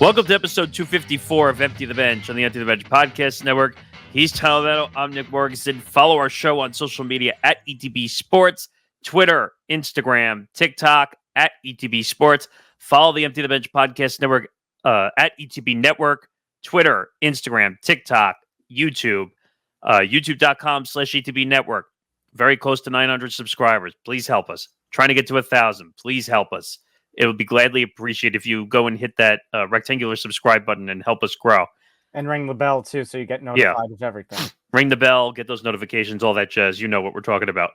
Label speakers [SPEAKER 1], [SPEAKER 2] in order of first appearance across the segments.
[SPEAKER 1] Welcome to episode 254 of Empty the Bench on the Empty the Bench Podcast Network. He's Tyler Albano. I'm Nick Morgasen. Follow our show on social media at ETB Sports, Twitter, Instagram, TikTok at ETB Sports. Follow the Empty the Bench Podcast Network at ETB Network, Twitter, Instagram, TikTok, YouTube, youtube.com/ETB Network. Very close to 900 subscribers. Please help us. Trying to get to 1,000. Please help us. It would be gladly appreciated if you go and hit that rectangular subscribe button and help us grow.
[SPEAKER 2] And ring the bell, too, so you get notified of everything.
[SPEAKER 1] Ring the bell, get those notifications, all that jazz. You know what we're talking about.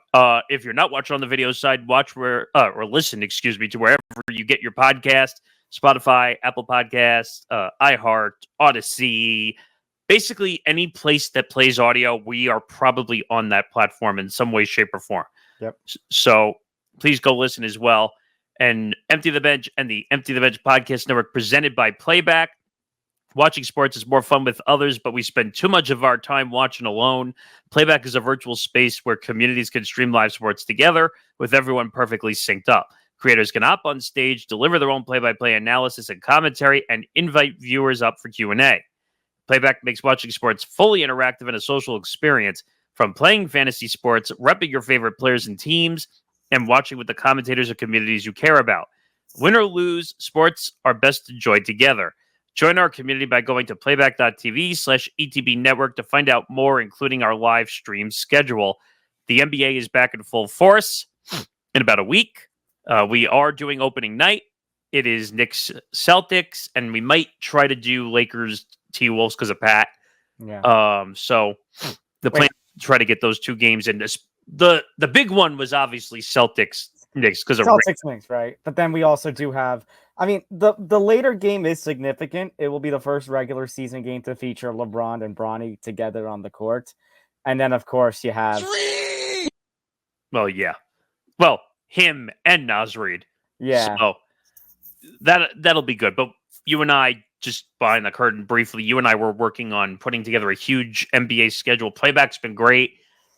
[SPEAKER 1] If you're not watching on the video side, watch or listen, to wherever you get your podcast, Spotify, Apple Podcasts, iHeart, Odyssey. Basically, any place that plays audio, we are probably on that platform in some way, shape, or form.
[SPEAKER 2] Yep.
[SPEAKER 1] So please go listen as well. And Empty the Bench and the Empty the Bench Podcast Network presented by Playback. Watching sports is more fun with others, but we spend too much of our time watching alone. Playback is a virtual space where communities can stream live sports together with everyone perfectly synced up. Creators can hop on stage, deliver their own play-by-play analysis and commentary, and invite viewers up for Q&A. Playback makes watching sports fully interactive and a social experience, from playing fantasy sports, repping your favorite players and teams, and watching with the commentators and communities you care about. Win or lose, sports are best enjoyed together. Join our community by going to playback.tv/ETB Network to find out more, including our live stream schedule. The NBA is back in full force in about a week. We are doing opening night. It is Knicks Celtics, and we might try to do Lakers T-Wolves because of Pat.
[SPEAKER 2] Yeah.
[SPEAKER 1] So the plan is to try to get those two games in. The big one was obviously Celtics Knicks because of
[SPEAKER 2] Celtics Knicks, right? But then we also do have. I mean, the later game is significant. It will be the first regular season game to feature LeBron and Bronny together on the court, and then of course you have.
[SPEAKER 1] Well, yeah. Well, him and Nasreed.
[SPEAKER 2] Yeah.
[SPEAKER 1] So that'll be good. But you and I, just behind the curtain briefly, you and I were working on putting together a huge NBA schedule. Playback's been great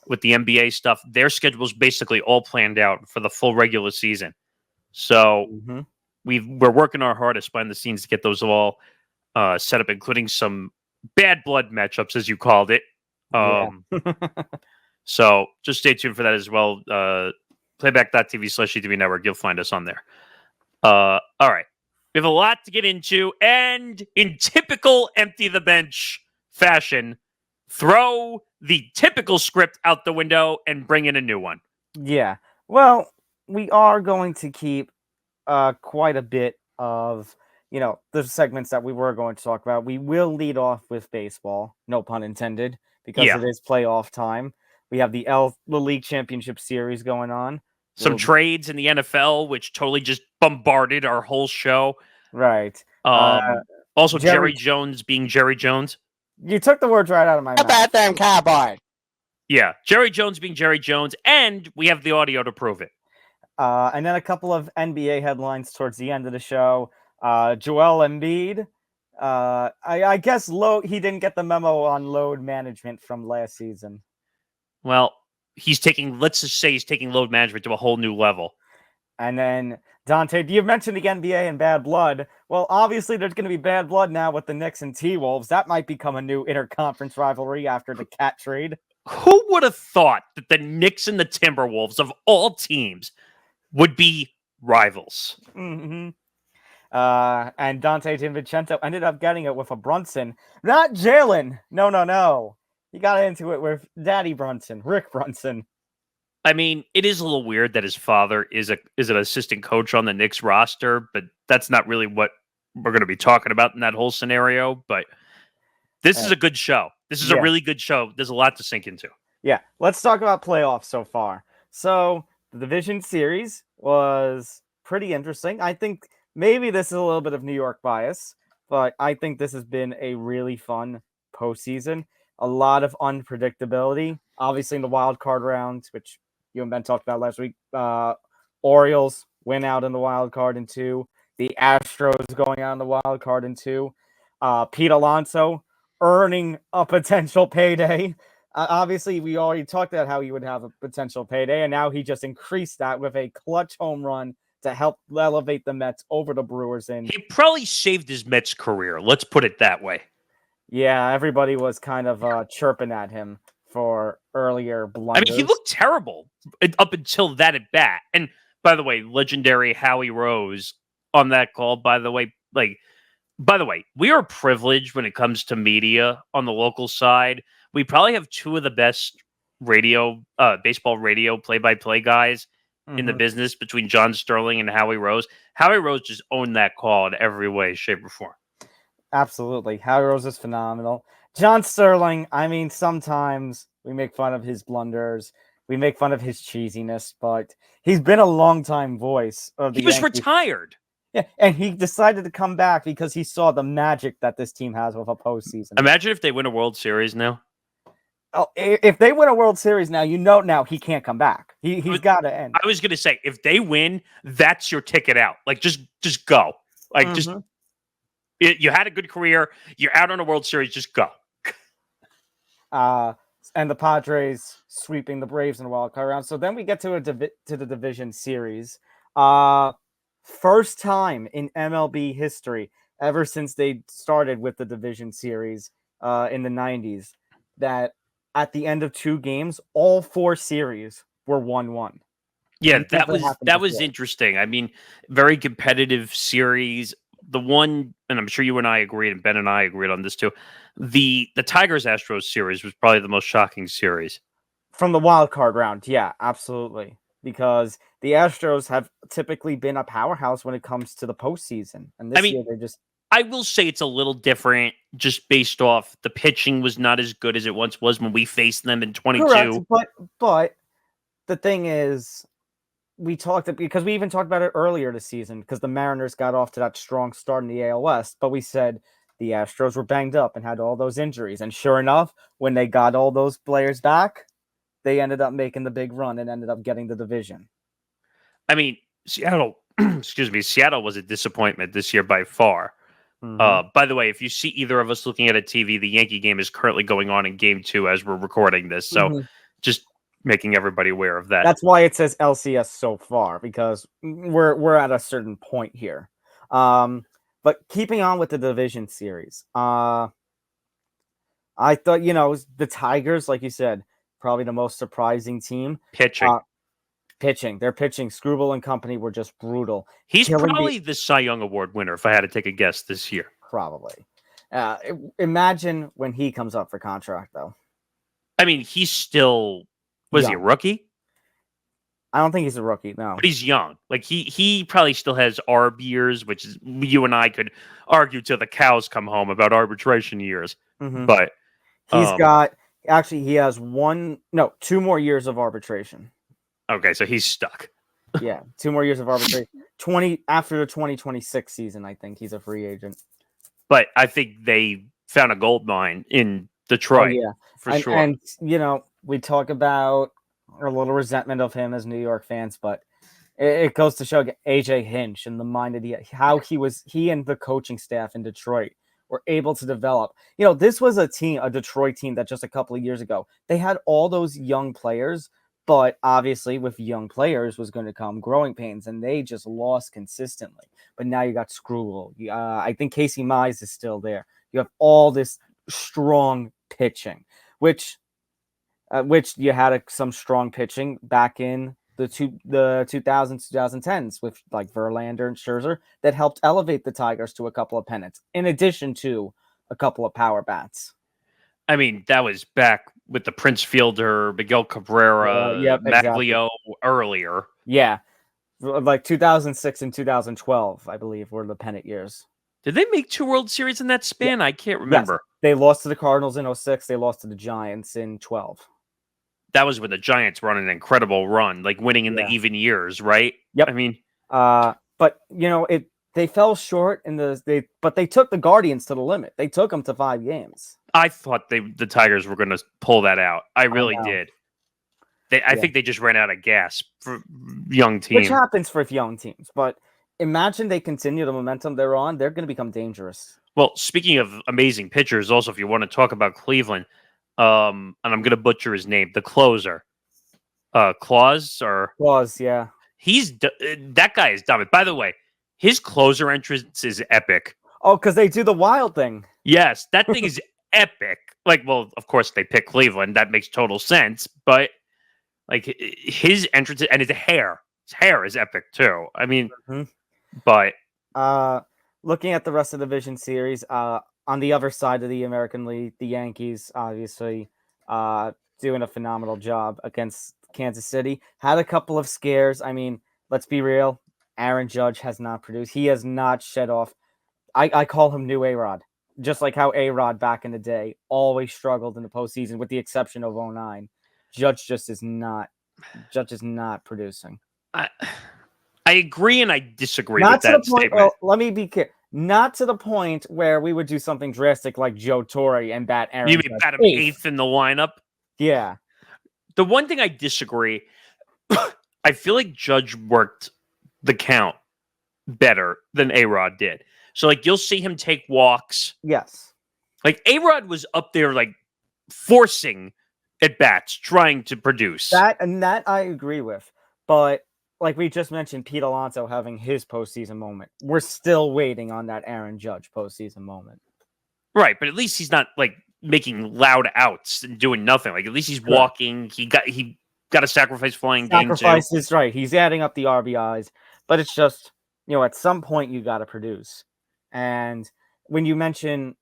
[SPEAKER 1] with the NBA stuff. Their schedule's basically all planned out for the full regular season. So we're working our hardest behind the scenes to get those all set up, including some bad blood matchups, as you called it. So just stay tuned for that as well. Playback.tv/ETB Network. You'll find us on there. All right. We have a lot to get into, and in typical Empty the Bench fashion, throw the typical script out the window and bring in a new one.
[SPEAKER 2] Yeah. Well, we are going to keep quite a bit of, the segments that we were going to talk about. We will lead off with baseball, no pun intended, because it is playoff time. We have the League Championship Series going on.
[SPEAKER 1] Some trades in the NFL, which totally just bombarded our whole show.
[SPEAKER 2] Right.
[SPEAKER 1] Also, Jerry Jones being Jerry Jones.
[SPEAKER 2] You took the words right out of my mouth.
[SPEAKER 3] About them Cowboys.
[SPEAKER 1] Yeah, Jerry Jones being Jerry Jones, and we have the audio to prove it.
[SPEAKER 2] And then a couple of NBA headlines towards the end of the show. Joel Embiid. I guess he didn't get the memo on load management from last season.
[SPEAKER 1] Well, let's just say he's taking load management to a whole new level.
[SPEAKER 2] And then, Donte, you mentioned the NBA and bad blood. Well, obviously there's going to be bad blood now with the Knicks and T-Wolves. That might become a new interconference rivalry after the Cat trade.
[SPEAKER 1] Who would have thought that the Knicks and the Timberwolves, of all teams, would be rivals?
[SPEAKER 2] Mm-hmm. And Donte DiVincenzo ended up getting it with a Brunson. Not Jalen. No. He got into it with Daddy Brunson, Rick Brunson.
[SPEAKER 1] I mean, it is a little weird that his father is an assistant coach on the Knicks roster, but that's not really what we're going to be talking about in that whole scenario. But this is a good show. This is a really good show. There's a lot to sink into.
[SPEAKER 2] Yeah, let's talk about playoffs so far. So the Division Series was pretty interesting. I think maybe this is a little bit of New York bias, but I think this has been a really fun postseason. A lot of unpredictability. Obviously in the wild card round, which you and Ben talked about last week, Orioles went out in the wild card in 2. The Astros going out in the wild card in 2. Pete Alonso earning a potential payday. Obviously, we already talked about how he would have a potential payday, and now he just increased that with a clutch home run to help elevate the Mets over the Brewers. And
[SPEAKER 1] he probably saved his Mets career. Let's put it that way.
[SPEAKER 2] yeah, everybody was kind of chirping at him for earlier blunders.
[SPEAKER 1] I mean, he looked terrible up until that at bat. And by the way, legendary Howie Rose on that call. By the way, we are privileged when it comes to media on the local side. We probably have two of the best baseball radio play-by-play guys in the business between John Sterling and Howie Rose. Howie Rose just owned that call in every way, shape, or form.
[SPEAKER 2] Absolutely. Howie Rose is phenomenal. John Sterling, I mean, sometimes we make fun of his blunders. We make fun of his cheesiness, but he's been a long-time voice of the
[SPEAKER 1] Yankees.
[SPEAKER 2] Retired. Yeah, and he decided to come back because he saw the magic that this team has with a postseason.
[SPEAKER 1] Imagine if they win a World Series now.
[SPEAKER 2] Oh, if they win a World Series now, now he can't come back. He's got to end.
[SPEAKER 1] I was going to say, if they win, that's your ticket out. Like, just go. Like, you had a good career. You're out on a World Series. Just go.
[SPEAKER 2] And the Padres sweeping the Braves in the wild card round. So then we get to the division series. First time in MLB history, ever since they started with the division series in the 90s, that at the end of 2 games, all 4 series were 1-1.
[SPEAKER 1] Yeah, that was interesting. I mean, very competitive series. The one, and I'm sure you and I agreed, and Ben and I agreed on this too, the Tigers-Astros series was probably the most shocking series.
[SPEAKER 2] From the wild card round, yeah, absolutely. Because the Astros have typically been a powerhouse when it comes to the postseason. And this year they're just...
[SPEAKER 1] I will say it's a little different just based off the pitching was not as good as it once was when we faced them in 22.
[SPEAKER 2] Correct, but the thing is, because we even talked about it earlier this season, because the Mariners got off to that strong start in the AL West, but we said the Astros were banged up and had all those injuries. And sure enough, when they got all those players back, they ended up making the big run and ended up getting the division.
[SPEAKER 1] I mean, Seattle was a disappointment this year by far. By the way, if you see either of us looking at a TV, the Yankee game is currently going on in Game 2 as we're recording this. So just making everybody aware of that.
[SPEAKER 2] That's why it says LCS so far, because we're at a certain point here. But keeping on with the division series, I thought, the Tigers, like you said, probably the most surprising team. Pitching. Their pitching, Scrubble and company were just brutal.
[SPEAKER 1] He's probably the Cy Young Award winner, if I had to take a guess this year.
[SPEAKER 2] Probably. Imagine when he comes up for contract, though.
[SPEAKER 1] I mean, he's still... Was he a rookie?
[SPEAKER 2] I don't think he's a rookie, no.
[SPEAKER 1] But he's young. Like, he probably still has ARB years, which is... You and I could argue till the cows come home about arbitration years. But...
[SPEAKER 2] He's got... Actually, he has 2 more years of arbitration.
[SPEAKER 1] Okay, so he's stuck.
[SPEAKER 2] Yeah, 2 more years of arbitration. After the 2026 season, I think he's a free agent.
[SPEAKER 1] But I think they found a gold mine in Detroit, for sure.
[SPEAKER 2] And we talk about a little resentment of him as New York fans, but it goes to show AJ Hinch and the mind of how he and the coaching staff in Detroit were able to develop. This was a Detroit team that just a couple of years ago, they had all those young players. But obviously, with young players was going to come growing pains, and they just lost consistently. But now you got Screwball. I think Casey Mize is still there. You have all this strong pitching, which you had some strong pitching back in the 2000s, 2010s with like Verlander and Scherzer that helped elevate the Tigers to a couple of pennants, in addition to a couple of power bats.
[SPEAKER 1] I mean, that was back with the Prince Fielder, Miguel Cabrera, Maglio earlier.
[SPEAKER 2] Yeah. Like 2006 and 2012, I believe, were the pennant years.
[SPEAKER 1] Did they make 2 World Series in that span? I can't remember.
[SPEAKER 2] Yes. They lost to the Cardinals in 06. They lost to the Giants in 12.
[SPEAKER 1] That was when the Giants were on an incredible run, like winning in the even years, right?
[SPEAKER 2] Yep.
[SPEAKER 1] I mean...
[SPEAKER 2] But, they fell short but they took the Guardians to the limit. They took them to 5 games.
[SPEAKER 1] I thought the Tigers were going to pull that out. I really did. I think they just ran out of gas for young teams.
[SPEAKER 2] Which happens for young teams. But imagine they continue the momentum they're on. They're going to become dangerous.
[SPEAKER 1] Well, speaking of amazing pitchers, also, if you want to talk about Cleveland, and I'm going to butcher his name, the closer. Claus,
[SPEAKER 2] Claus, yeah.
[SPEAKER 1] That guy is dominant. By the way, his closer entrance is epic.
[SPEAKER 2] Oh, because they do the wild thing.
[SPEAKER 1] Yes, that thing is epic. Like, well, of course they pick Cleveland. That makes total sense. But like his entrance and his hair is epic too. I mean, but
[SPEAKER 2] looking at the rest of the division series, on the other side of the American League, the Yankees obviously doing a phenomenal job against Kansas City. Had a couple of scares. I mean, let's be real. Aaron Judge has not produced. He has not shed off. I call him New A-Rod. Just like how A-Rod back in the day always struggled in the postseason, with the exception of 2009. Judge is not producing.
[SPEAKER 1] I agree and I disagree
[SPEAKER 2] not
[SPEAKER 1] with
[SPEAKER 2] to
[SPEAKER 1] that
[SPEAKER 2] the point,
[SPEAKER 1] statement.
[SPEAKER 2] well, let me be clear. Not to the point where we would do something drastic like Joe Torre and bat Aaron
[SPEAKER 1] You mean
[SPEAKER 2] Judge
[SPEAKER 1] bat him eighth in the lineup?
[SPEAKER 2] Yeah.
[SPEAKER 1] The one thing I disagree, I feel like Judge worked the count better than A-Rod did. So, like, you'll see him take walks.
[SPEAKER 2] Yes.
[SPEAKER 1] Like, A-Rod was up there, like, forcing at bats, trying to produce.
[SPEAKER 2] That I agree with. But, like we just mentioned, Pete Alonso having his postseason moment. We're still waiting on that Aaron Judge postseason moment.
[SPEAKER 1] Right, but at least he's not, like, making loud outs and doing nothing. Like, at least he's walking. He got a sacrifice flying game too.
[SPEAKER 2] Sacrifice is right. He's adding up the RBIs. But it's just, at some point you got to produce. And when you mention,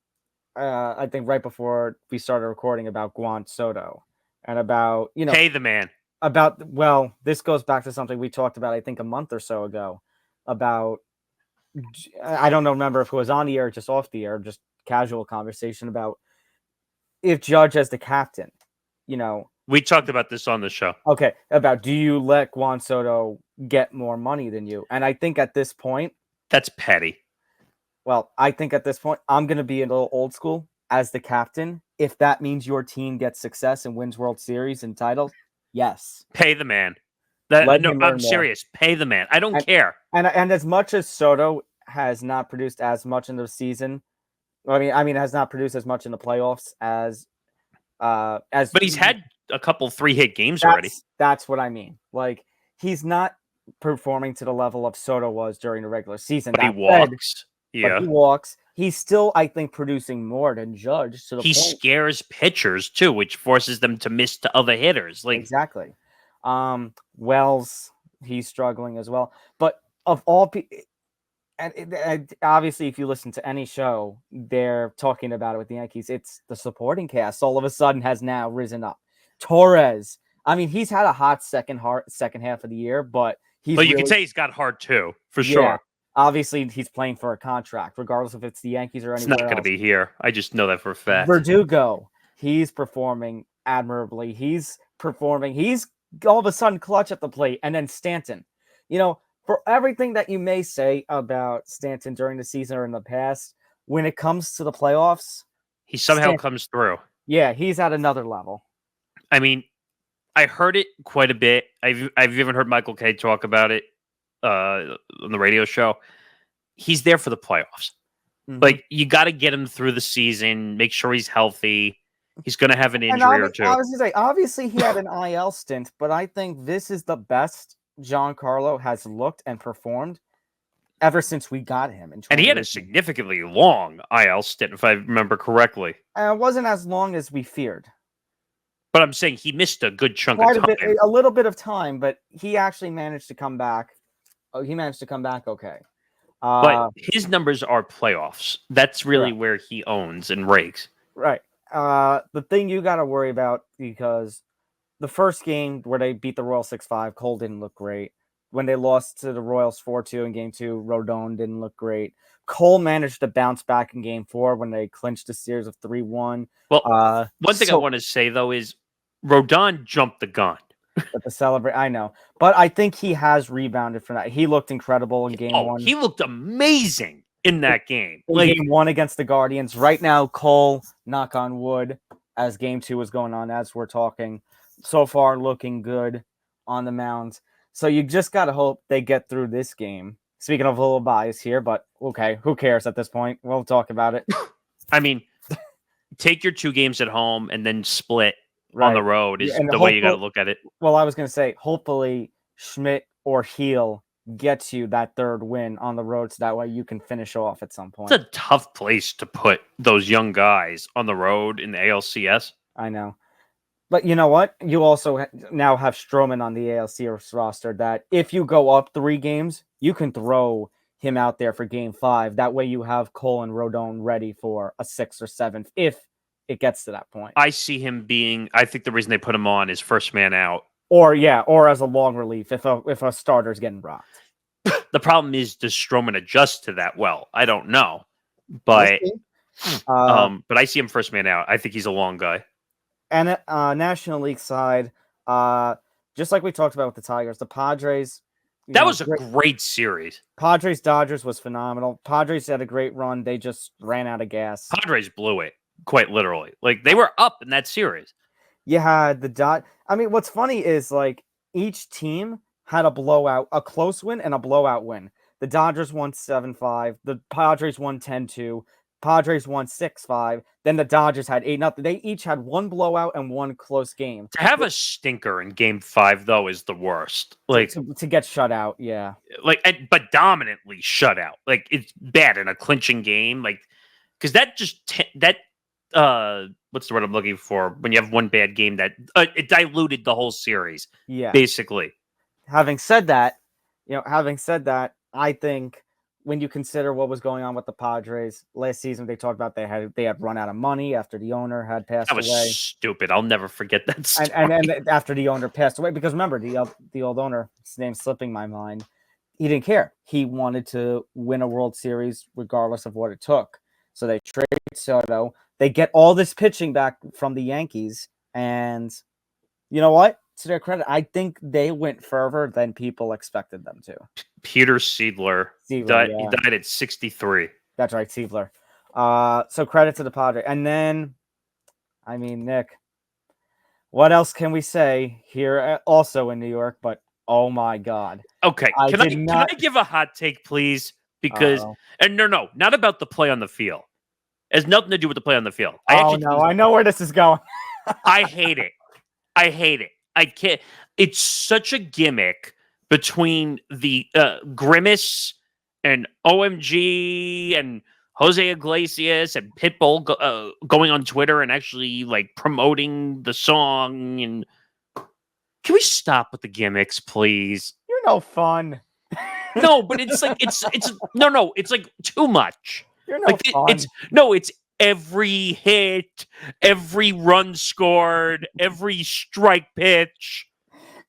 [SPEAKER 2] I think right before we started recording about Juan Soto and about,
[SPEAKER 1] pay the man.
[SPEAKER 2] This goes back to something we talked about, I think a month or so ago, about, I don't remember if it was on the air or just off the air, just casual conversation about if Judge as the captain,
[SPEAKER 1] We talked about this on the show.
[SPEAKER 2] Okay, about do you let Juan Soto get more money than you? And I think at this point,
[SPEAKER 1] that's petty.
[SPEAKER 2] Well, I think at this point, I'm going to be a little old school as the captain. If that means your team gets success and wins World Series and titles, yes.
[SPEAKER 1] Pay the man. I'm serious. Pay the man. I don't care.
[SPEAKER 2] And as much as Soto has not produced as much in the season, I mean, has not produced as much in the playoffs as. But
[SPEAKER 1] he's had a couple 3-hit games already.
[SPEAKER 2] That's what I mean. Like, he's not performing to the level of Soto was during the regular season.
[SPEAKER 1] But he walks. Yeah.
[SPEAKER 2] But he walks. He's still, I think, producing more than Judge.
[SPEAKER 1] He scares pitchers too, which forces them to miss to other hitters. Like,
[SPEAKER 2] exactly. Wells, he's struggling as well. But of all people, and obviously, if you listen to any show, they're talking about it with the Yankees. It's the supporting cast all of a sudden has now risen up. Torres, I mean, he's had a hot second half of the year, but
[SPEAKER 1] you can say he's got heart too, for sure.
[SPEAKER 2] Obviously, he's playing for a contract, regardless if it's the Yankees or anywhere else.
[SPEAKER 1] It's not going to be here. I just know that for a fact.
[SPEAKER 2] Verdugo, he's performing admirably. He's all of a sudden clutch at the plate. And then Stanton, for everything that you may say about Stanton during the season or in the past, when it comes to the playoffs,
[SPEAKER 1] he somehow comes through.
[SPEAKER 2] Yeah, he's at another level.
[SPEAKER 1] I mean, I heard it quite a bit. I've even heard Michael Kay talk about it on the radio show. He's there for the playoffs. Mm-hmm. Like, you got to get him through the season, make sure he's healthy. He's going to have an injury or two.
[SPEAKER 2] I was going to say, obviously he had an IL stint, but I think this is the best Giancarlo has looked and performed ever since we got him.
[SPEAKER 1] And he had a significantly long IL stint, if I remember correctly.
[SPEAKER 2] It wasn't as long as we feared.
[SPEAKER 1] But I'm saying he missed a good chunk of time.
[SPEAKER 2] A little bit of time, but he actually managed to come back. Oh, he managed to come back okay.
[SPEAKER 1] But his numbers are playoffs. That's really where he owns and rakes.
[SPEAKER 2] Right. The thing you got to worry about, because the first game where they beat the Royals 6-5, Cole didn't look great. When they lost to the Royals 4-2 in Game 2, Rodon didn't look great. Cole managed to bounce back in Game 4 when they clinched a series of 3-1.
[SPEAKER 1] Well, one thing I want to say, though, is Rodon jumped the gun.
[SPEAKER 2] But the celebrate, I know. But I think he has rebounded from that. He looked incredible in Game 1.
[SPEAKER 1] He looked amazing in that game.
[SPEAKER 2] Game 1 against the Guardians. Right now, Cole, knock on wood, as Game 2 is going on, as we're talking, so far looking good on the mound. So you just got to hope they get through this game. Speaking of a little bias here, but okay, who cares at this point? We'll talk about it.
[SPEAKER 1] I mean, take your 2 games at home and then split on the road is the way you got to look at it.
[SPEAKER 2] Well, I was going to say, hopefully Schmidt or heal gets you that third win on the road, so that way you can finish off at some point.
[SPEAKER 1] It's a tough place to put those young guys on the road in the ALCS.
[SPEAKER 2] I know. But you know what? You also now have Stroman on the ALCS roster that if you go up 3 games, you can throw him out there for game 5. That way you have Cole and Rodon ready for a 6th or 7th if it gets to that point.
[SPEAKER 1] I see him being, I think the reason they put him on is first man out.
[SPEAKER 2] Or as a long relief if a starter's getting rocked.
[SPEAKER 1] The problem is, does Stroman adjust to that well? I don't know. But but I see him first man out. I think he's a long guy.
[SPEAKER 2] And National League side, just like we talked about with the Tigers, the Padres.
[SPEAKER 1] That was a great series.
[SPEAKER 2] Padres-Dodgers was phenomenal. Padres had a great run. They just ran out of gas.
[SPEAKER 1] Padres blew it, quite literally. Like, they were up in that series.
[SPEAKER 2] You had the I mean, what's funny is, like, each team had a blowout, a close win and a blowout win. The Dodgers won 7-5. The Padres won 10-2. Padres won 6-5. Then the Dodgers had 8-0. They each had one blowout and one close game.
[SPEAKER 1] To have a stinker in Game 5, though, is the worst. Like,
[SPEAKER 2] to get shut out, yeah.
[SPEAKER 1] Like, but dominantly shut out. Like, it's bad in a clinching game. Like, because that what's the word I'm looking for? When you have one bad game, that it diluted the whole series.
[SPEAKER 2] Yeah.
[SPEAKER 1] Basically.
[SPEAKER 2] Having said that, I think when you consider what was going on with the Padres last season, they talked about they had run out of money after the owner had passed away. That was
[SPEAKER 1] stupid. I'll never forget that story.
[SPEAKER 2] And after the owner passed away, because remember the old owner, his name's slipping my mind, he didn't care. He wanted to win a World Series regardless of what it took. So they trade Soto. They get all this pitching back from the Yankees, and you know what? To their credit, I think they went further than people expected them to.
[SPEAKER 1] Peter Seidler died, yeah. He died at 63.
[SPEAKER 2] That's right, Seidler. So credit to the Padres. And then, I mean, Nick, what else can we say here also in New York? But, oh, my God.
[SPEAKER 1] Okay, can I give a hot take, please? Because, and no, not about the play on the field. It has nothing to do with the play on the field.
[SPEAKER 2] I know where this is going.
[SPEAKER 1] I hate it. I can't. It's such a gimmick between the Grimace and OMG and Jose Iglesias and Pitbull going on Twitter and actually like promoting the song. And can we stop with the gimmicks, please?
[SPEAKER 2] You're no fun.
[SPEAKER 1] No, but it's like it's like too much.
[SPEAKER 2] You're no fun.
[SPEAKER 1] It's every hit, every run scored, every strike pitch.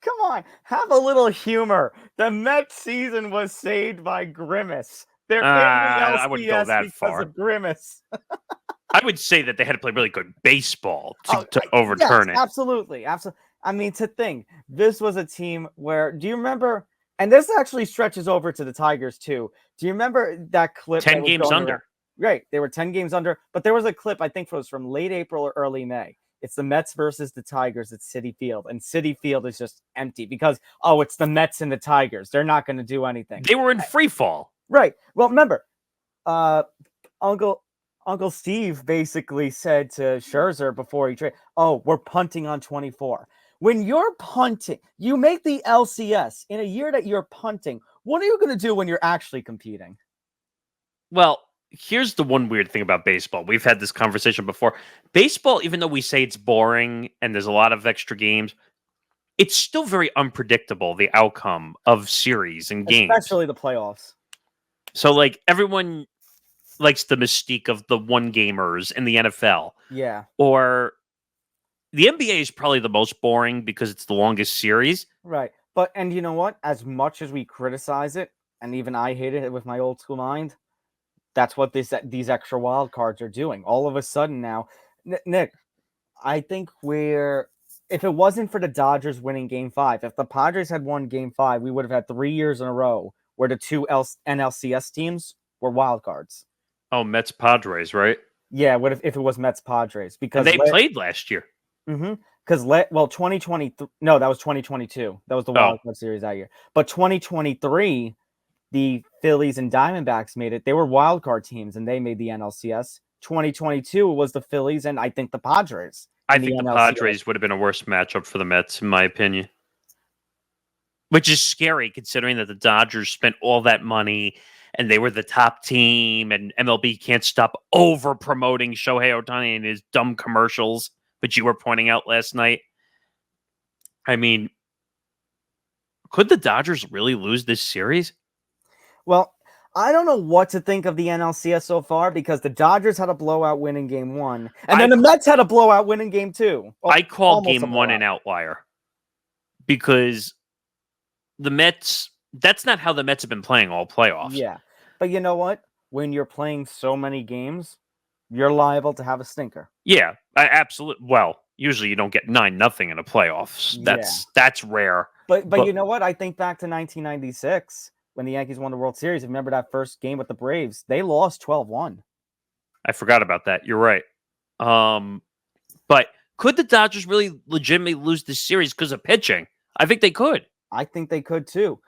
[SPEAKER 2] Come on, have a little humor. The Mets season was saved by Grimace. They're in the LCS
[SPEAKER 1] I wouldn't go that far.
[SPEAKER 2] Of Grimace.
[SPEAKER 1] I would say that they had to play really good baseball to overturn it.
[SPEAKER 2] Absolutely. I mean, to think, this was a team where, do you remember, and this actually stretches over to the Tigers too. Do you remember that clip?
[SPEAKER 1] 10 games under.
[SPEAKER 2] Right. They were 10 games under, but there was a clip, I think it was from late April or early May. It's the Mets versus the Tigers at Citi Field. And Citi Field is just empty because, it's the Mets and the Tigers. They're not going to do anything.
[SPEAKER 1] They were in free fall.
[SPEAKER 2] Right. Well, remember, Uncle Steve basically said to Scherzer before he traded, we're punting on 24. When you're punting, you make the LCS in a year that you're punting. What are you going to do when you're actually competing?
[SPEAKER 1] Well, here's the one weird thing about baseball. We've had this conversation before. Baseball, even though we say it's boring and there's a lot of extra games, it's still very unpredictable, the outcome of series and games.
[SPEAKER 2] Especially the playoffs.
[SPEAKER 1] So, like, everyone likes the mystique of the one-gamers in the NFL.
[SPEAKER 2] Yeah.
[SPEAKER 1] Or the NBA is probably the most boring because it's the longest series.
[SPEAKER 2] Right. And you know what? As much as we criticize it, and even I hated it with my old school mind, that's what these extra wild cards are doing. All of a sudden now, Nick, I think if it wasn't for the Dodgers winning Game 5, if the Padres had won Game 5, we would have had 3 years in a row where the two NLCS teams were wild cards.
[SPEAKER 1] Oh, Mets Padres, right?
[SPEAKER 2] Yeah, if it was Mets Padres, because
[SPEAKER 1] they played last year.
[SPEAKER 2] Mm-hmm. Because 2020, no, that was 2022. That was the wild card series that year. But 2023. The Phillies and Diamondbacks made it. They were wild card teams, and they made the NLCS. 2022 was the Phillies and I think the Padres. I think the NLCS. Padres would have been a worse matchup for the Mets, in my opinion.
[SPEAKER 1] In my opinion. 2022 was the Phillies and Diamondbacks. 2023 was the Phillies and I think the Padres. I think the Padres would have been a worse matchup for the Mets, in my opinion. 2022 was the Phillies and I think the Padres. I think the Padres would have been a worse matchup for the Mets, in my opinion. which is scary considering that the Dodgers spent all that money and they were the top team, and MLB can't stop over promoting Shohei Ohtani and his dumb commercials, which you were pointing out last night. I mean, could the Dodgers really lose this series?
[SPEAKER 2] Well, I don't know what to think of the NLCS so far because the Dodgers had a blowout win in Game 1, and then the Mets had a blowout win in Game 2.
[SPEAKER 1] I call Game 1 an outlier because the Mets, that's not how the Mets have been playing all playoffs.
[SPEAKER 2] Yeah, but you know what? When you're playing so many games, you're liable to have a stinker.
[SPEAKER 1] Yeah, absolutely. Well, usually you don't get 9-0 in a playoffs. That's rare.
[SPEAKER 2] But you know what? I think back to 1996 when the Yankees won the World Series. Remember that first game with the Braves? They lost 12-1.
[SPEAKER 1] I forgot about that. You're right. But could the Dodgers really legitimately lose this series because of pitching? I think they could.
[SPEAKER 2] I think they could too.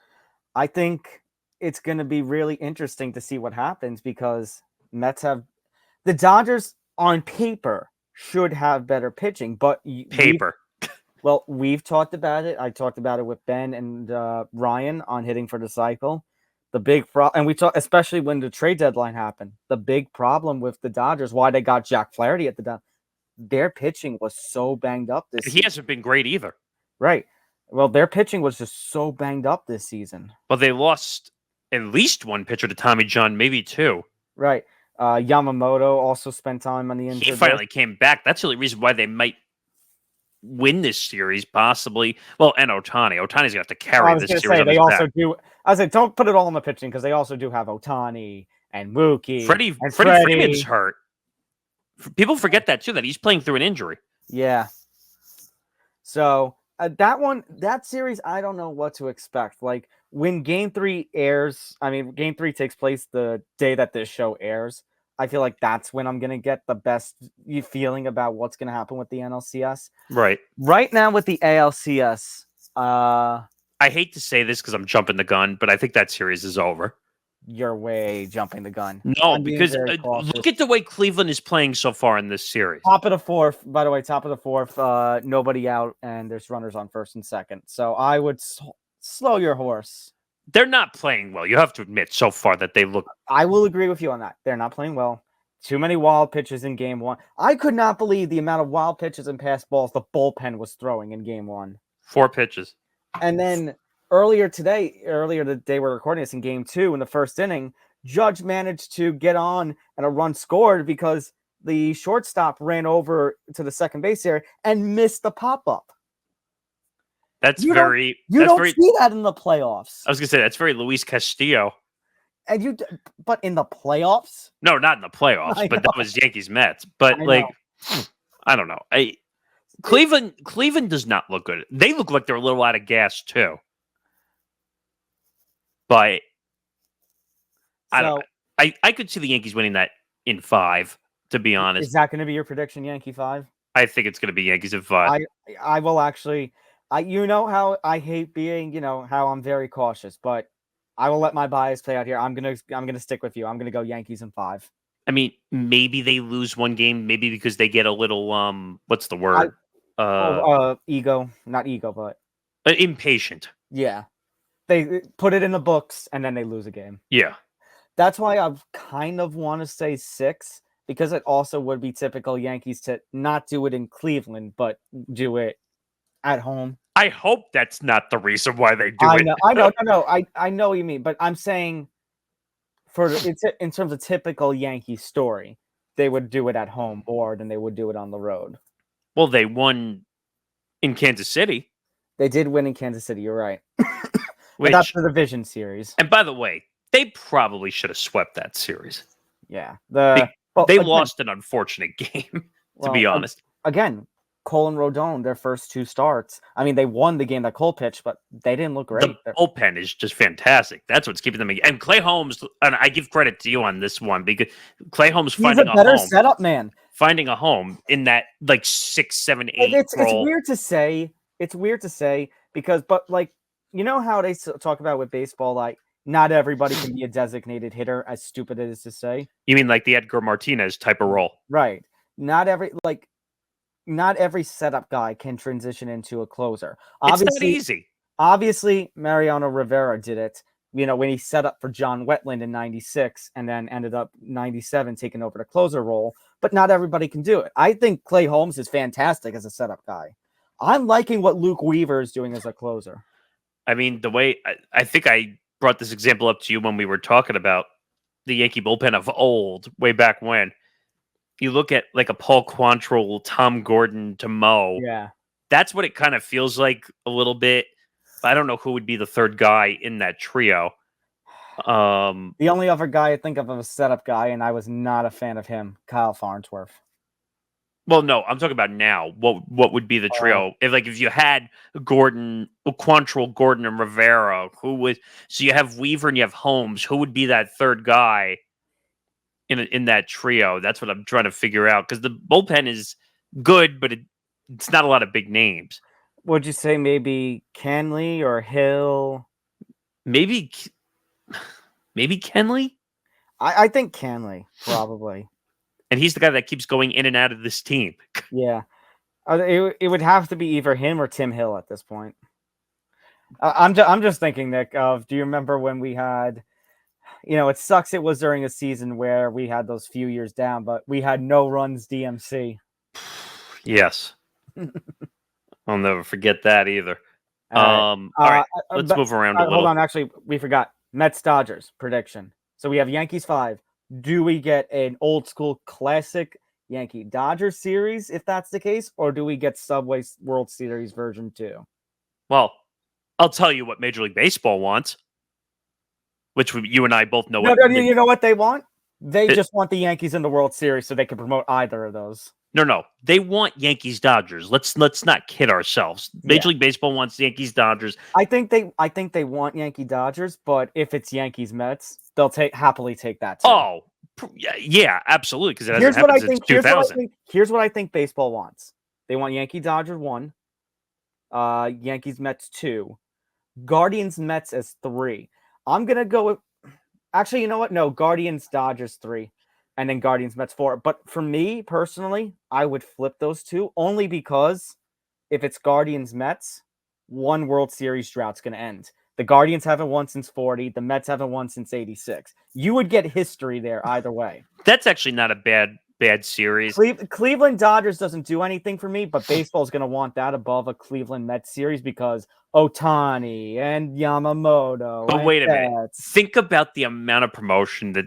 [SPEAKER 2] I think it's going to be really interesting to see what happens because the Dodgers on paper should have better pitching, but we've talked about it. I talked about it with Ben and Ryan on Hitting for the Cycle. The big problem, and we talked, especially when the trade deadline happened, the big problem with the Dodgers, why they got Jack Flaherty at their pitching was so banged up this season.
[SPEAKER 1] He hasn't been great either.
[SPEAKER 2] Right. Well, their pitching was just so banged up this season.
[SPEAKER 1] Well, they lost at least one pitcher to Tommy John, maybe two.
[SPEAKER 2] Right. Yamamoto also spent time on the injured.
[SPEAKER 1] He finally came back. That's the only reason why they might win this series, possibly. Well, and Ohtani. Ohtani's going to have to carry this series.
[SPEAKER 2] They also do. I said, don't put it all on the pitching because they also do have Ohtani and Mookie.
[SPEAKER 1] Freddie Freeman's hurt. People forget that too, that he's playing through an injury.
[SPEAKER 2] Yeah. So that series, I don't know what to expect. Like when Game 3 airs, Game 3 takes place the day that this show airs. I feel like that's when I'm going to get the best feeling about what's going to happen with the NLCS.
[SPEAKER 1] Right.
[SPEAKER 2] Right now with the ALCS,
[SPEAKER 1] I hate to say this because I'm jumping the gun, but I think that series is over.
[SPEAKER 2] You're way jumping the gun.
[SPEAKER 1] No, because look at the way Cleveland is playing so far in this series.
[SPEAKER 2] Top of the fourth, by the way, nobody out, and there's runners on first and second. So I would slow your horse.
[SPEAKER 1] They're not playing well. You have to admit so far that they look...
[SPEAKER 2] I will agree with you on that. They're not playing well. Too many wild pitches in Game 1. I could not believe the amount of wild pitches and pass balls the bullpen was throwing in Game 1.
[SPEAKER 1] 4 pitches.
[SPEAKER 2] And then earlier the day we're recording this in Game 2, in the first inning, Judge managed to get on and a run scored because the shortstop ran over to the second base area and missed the pop-up. You don't see that in the playoffs.
[SPEAKER 1] I was gonna say that's very Luis Castillo.
[SPEAKER 2] But in the playoffs?
[SPEAKER 1] No, not in the playoffs. But that was Yankees Mets. But I don't know. Cleveland does not look good. They look like they're a little out of gas too. But I don't know. I could see the Yankees winning that in 5. To be honest,
[SPEAKER 2] is that going to be your prediction, Yankee 5?
[SPEAKER 1] I think it's going to be Yankees in 5.
[SPEAKER 2] I will actually. You know how I hate being, how I'm very cautious, but I will let my bias play out here. I'm gonna stick with you. I'm gonna go Yankees in 5.
[SPEAKER 1] I mean, maybe they lose one game, maybe because they get a little what's the word?
[SPEAKER 2] Ego, not ego, but
[SPEAKER 1] impatient.
[SPEAKER 2] Yeah, they put it in the books and then they lose a game.
[SPEAKER 1] Yeah,
[SPEAKER 2] that's why I kind of want to say 6 because it also would be typical Yankees to not do it in Cleveland, but do it at home.
[SPEAKER 1] I hope that's not the reason why they do it.
[SPEAKER 2] I know what you mean, but I'm saying in terms of typical Yankee story, they would do it at home more than they would do it on the road.
[SPEAKER 1] Well, they won in Kansas City.
[SPEAKER 2] They did win in Kansas City. You're right. That's the Division Series.
[SPEAKER 1] And by the way, they probably should have swept that series.
[SPEAKER 2] Yeah,
[SPEAKER 1] they lost an unfortunate game. To be honest,
[SPEAKER 2] again. Cole and Rodon, their first 2 starts. They won the game that Cole pitched, but they didn't look great.
[SPEAKER 1] The bullpen is just fantastic. That's what's keeping them. And Clay Holmes, and I give credit to you on this one because Clay Holmes finding a better
[SPEAKER 2] setup man,
[SPEAKER 1] finding a home in that 6, 7, 8. It's
[SPEAKER 2] weird to say. It's weird to say because, but how they talk about with baseball, not everybody can be a designated hitter. As stupid as it is to say.
[SPEAKER 1] You mean like the Edgar Martinez type of role,
[SPEAKER 2] right? Not every setup guy can transition into a closer.
[SPEAKER 1] Obviously, it's not easy.
[SPEAKER 2] Obviously, Mariano Rivera did it, when he set up for John Wetland in 96 and then ended up 97 taking over the closer role, but not everybody can do it. I think Clay Holmes is fantastic as a setup guy. I'm liking what Luke Weaver is doing as a closer.
[SPEAKER 1] I mean, the way I think I brought this example up to you when we were talking about the Yankee bullpen of old, way back when. You look at like a Paul Quantrill, Tom Gordon to Mo.
[SPEAKER 2] Yeah.
[SPEAKER 1] That's what it kind of feels like a little bit. I don't know who would be the third guy in that trio.
[SPEAKER 2] The only other guy I think of a setup guy, and I was not a fan of him, Kyle Farnsworth.
[SPEAKER 1] Well, no, I'm talking about now. What would be the trio? If you had Gordon, Quantrill, Gordon, and Rivera, so you have Weaver and you have Holmes, who would be that third guy in that trio? That's what I'm trying to figure out, because the bullpen is good, but it's not a lot of big names.
[SPEAKER 2] Would you say maybe Kenley or Hill?
[SPEAKER 1] Maybe Kenley?
[SPEAKER 2] I think Kenley, probably.
[SPEAKER 1] And he's the guy that keeps going in and out of this team.
[SPEAKER 2] Yeah. It would have to be either him or Tim Hill at this point. I'm just thinking, Nick, do you remember when we had, it sucks it was during a season where we had those few years down, but we had no runs DMC.
[SPEAKER 1] Yes. I'll never forget that either. All right. Let's move around a little.
[SPEAKER 2] Hold on. Actually, we forgot. Mets Dodgers prediction. So we have Yankees 5. Do we get an old school classic Yankee Dodgers series if that's the case, or do we get Subway World Series version 2?
[SPEAKER 1] Well, I'll tell you what Major League Baseball wants, which you and I both know.
[SPEAKER 2] You know what they want? They just want the Yankees in the World Series so they can promote either of those.
[SPEAKER 1] No. They want Yankees Dodgers. Let's not kid ourselves. Major League Baseball wants Yankees Dodgers.
[SPEAKER 2] I think they want Yankee Dodgers, but if it's Yankees Mets, they'll happily take that too.
[SPEAKER 1] Oh, yeah, absolutely. Because it hasn't happened since 2000.
[SPEAKER 2] Here's what I think baseball wants. They want Yankee Dodgers 1, Yankees Mets 2, Guardians Mets as 3. I'm gonna go with. Actually, you know what? No, Guardians Dodgers 3. And then Guardians Mets 4. But for me personally, I would flip those two only because if it's Guardians Mets, one World Series drought's going to end. The Guardians haven't won since 40. The Mets haven't won since 86. You would get history there either way.
[SPEAKER 1] That's actually not a bad series.
[SPEAKER 2] Cleveland Dodgers doesn't do anything for me, but baseball's going to want that above a Cleveland Mets series because Ohtani and Yamamoto.
[SPEAKER 1] But wait a minute. Think about the amount of promotion that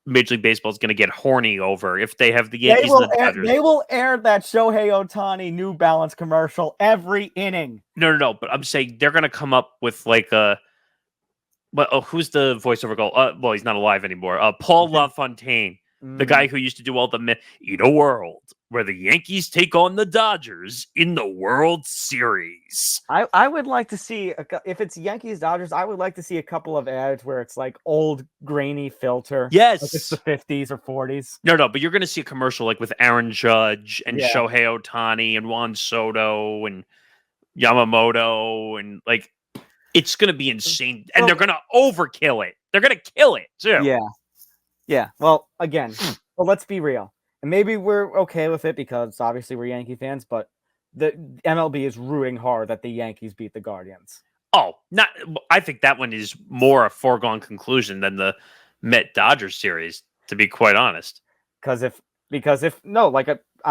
[SPEAKER 1] Major League Baseball is going to get horny over if they have the Yankees and the Dodgers.
[SPEAKER 2] They will air that Shohei Ohtani New Balance commercial every inning.
[SPEAKER 1] No. But I'm saying they're going to come up with like a. But who's the voiceover goal? Well, he's not alive anymore. Paul LaFontaine, the guy who used to do all the in a world where the Yankees take on the Dodgers in the World Series.
[SPEAKER 2] I would like to see, if it's Yankees Dodgers, I would like to see a couple of ads where it's like old grainy filter.
[SPEAKER 1] Yes.
[SPEAKER 2] Like it's the 50s or 40s.
[SPEAKER 1] No, but you're going to see a commercial like with Aaron Judge and Shohei Ohtani and Juan Soto and Yamamoto, and like it's going to be insane. And they're going to overkill it. They're going to kill it too.
[SPEAKER 2] Yeah. Well, again, let's be real. And maybe we're okay with it because obviously we're Yankee fans, but the MLB is rooting hard that the Yankees beat the Guardians.
[SPEAKER 1] I think that one is more a foregone conclusion than the Met Dodgers series, to be quite honest.
[SPEAKER 2] I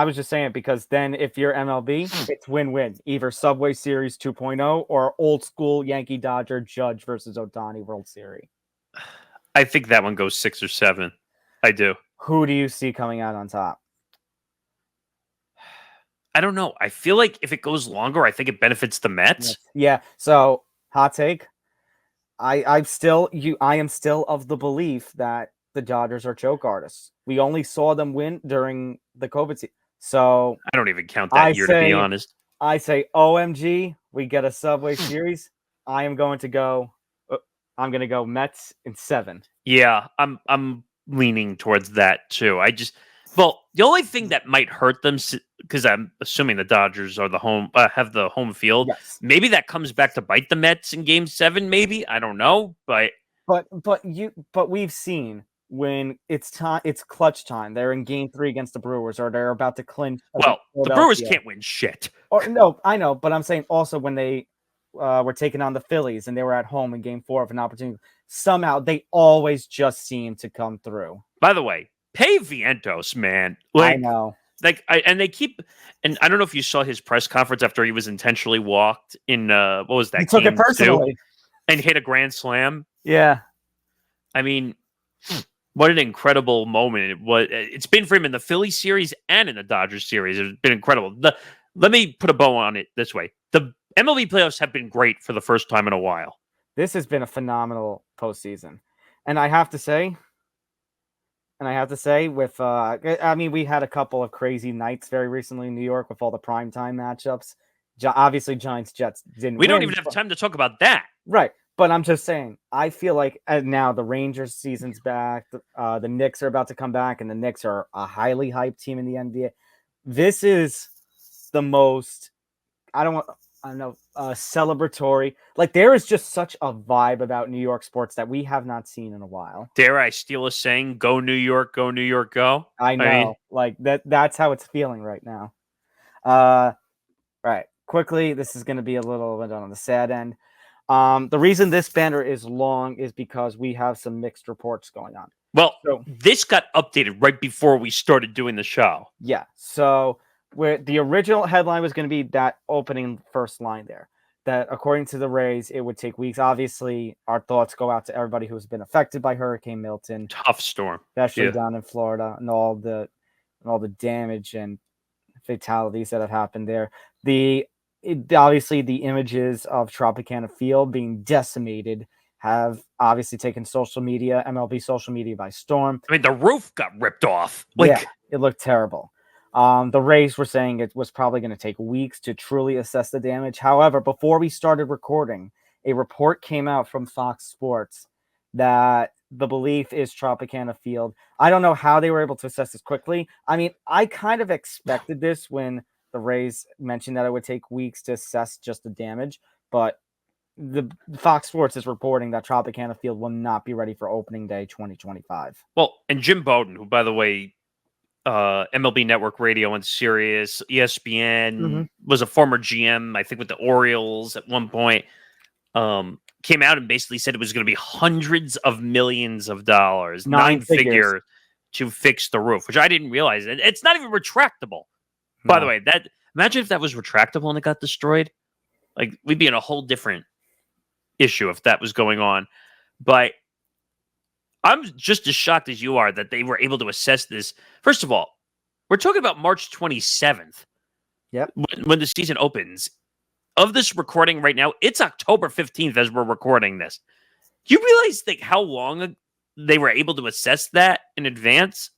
[SPEAKER 2] was just saying, because then if you're MLB, it's win-win. Either Subway Series 2.0 or old school Yankee Dodger Judge versus Ohtani World Series.
[SPEAKER 1] I think that one goes 6 or 7. I do.
[SPEAKER 2] Who do you see coming out on top?
[SPEAKER 1] I don't know. I feel like if it goes longer, I think it benefits the Mets.
[SPEAKER 2] Yeah. So, hot take. I am still of the belief that the Dodgers are choke artists. We only saw them win during the COVID season. So
[SPEAKER 1] I don't even count that year, to be honest.
[SPEAKER 2] I say, OMG, we get a Subway Series. I'm going to go Mets in 7.
[SPEAKER 1] Yeah, I'm leaning towards that too. The only thing that might hurt them, because I'm assuming the Dodgers are have the home field.
[SPEAKER 2] Yes.
[SPEAKER 1] Maybe that comes back to bite the Mets in Game 7. Maybe, I don't know, but
[SPEAKER 2] we've seen when it's clutch time. They're in Game 3 against the Brewers, or they're about to clinch.
[SPEAKER 1] Well, the Brewers can't win shit.
[SPEAKER 2] Or no, I know, but I'm saying also when they were taking on the Phillies and they were at home in Game 4 of an opportunity. Somehow they always just seem to come through.
[SPEAKER 1] By the way, pay Vientos, man.
[SPEAKER 2] I know.
[SPEAKER 1] And they keep, and I don't know if you saw his press conference after he was intentionally walked in what was that?
[SPEAKER 2] He took it personally
[SPEAKER 1] and hit a grand slam.
[SPEAKER 2] Yeah,
[SPEAKER 1] I mean, what an incredible moment it's been for him in the Philly series and in the Dodgers series. It's been incredible. Let me put a bow on it this way: the MLB playoffs have been great for the first time in a while.
[SPEAKER 2] This has been a phenomenal postseason, and I have to say. With, I mean, we had a couple of crazy nights very recently in New York with all the primetime matchups. Obviously, Giants-Jets didn't
[SPEAKER 1] We
[SPEAKER 2] win.
[SPEAKER 1] don't even have time to talk about that.
[SPEAKER 2] Right. But I'm just saying, I feel like now the Rangers season's back. The Knicks are about to come back, and the Knicks are a highly hyped team in the NBA. This is the most, celebratory. Like, there is just such a vibe about New York sports that we have not seen in a while.
[SPEAKER 1] Dare I steal a saying? Go New York, go New York, go.
[SPEAKER 2] I know. That's how it's feeling right now. Right. Quickly, this is going to be a little bit on the sad end. The reason this banner is long is because we have some mixed reports going on.
[SPEAKER 1] Well, this got updated right before we started doing the show.
[SPEAKER 2] Yeah. So where the original headline was going to be that opening first line there, that according to the Rays, it would take weeks. Obviously, our thoughts go out to everybody who's been affected by Hurricane Milton.
[SPEAKER 1] Tough storm.
[SPEAKER 2] Especially down in Florida and all the damage and fatalities that have happened there. Obviously, the images of Tropicana Field being decimated have obviously taken social media, MLB social media by storm.
[SPEAKER 1] I mean, the roof got ripped off.
[SPEAKER 2] Yeah, it looked terrible. The Rays were saying it was probably going to take weeks to truly assess the damage. However, before we started recording, a report came out from Fox Sports that the belief is Tropicana Field. I don't know how they were able to assess this quickly. I mean, I kind of expected this when the Rays mentioned that it would take weeks to assess just the damage, but the Fox Sports is reporting that Tropicana Field will not be ready for opening day 2025.
[SPEAKER 1] Well, and Jim Bowden, who, by the way, MLB Network Radio and Sirius, ESPN, was a former GM, I think, with the Orioles at one point, came out and basically said it was going to be hundreds of millions of dollars, nine figure, to fix the roof, which I didn't realize. It's not even retractable. No. By the way, imagine if that was retractable and it got destroyed. Like, we'd be in a whole different issue if that was going on. But I'm just as shocked as you are that they were able to assess this. First of all, we're talking about March 27th.
[SPEAKER 2] Yep.
[SPEAKER 1] When the season opens. Of this recording right now, it's October 15th as we're recording this. Do you realize how long they were able to assess that in advance?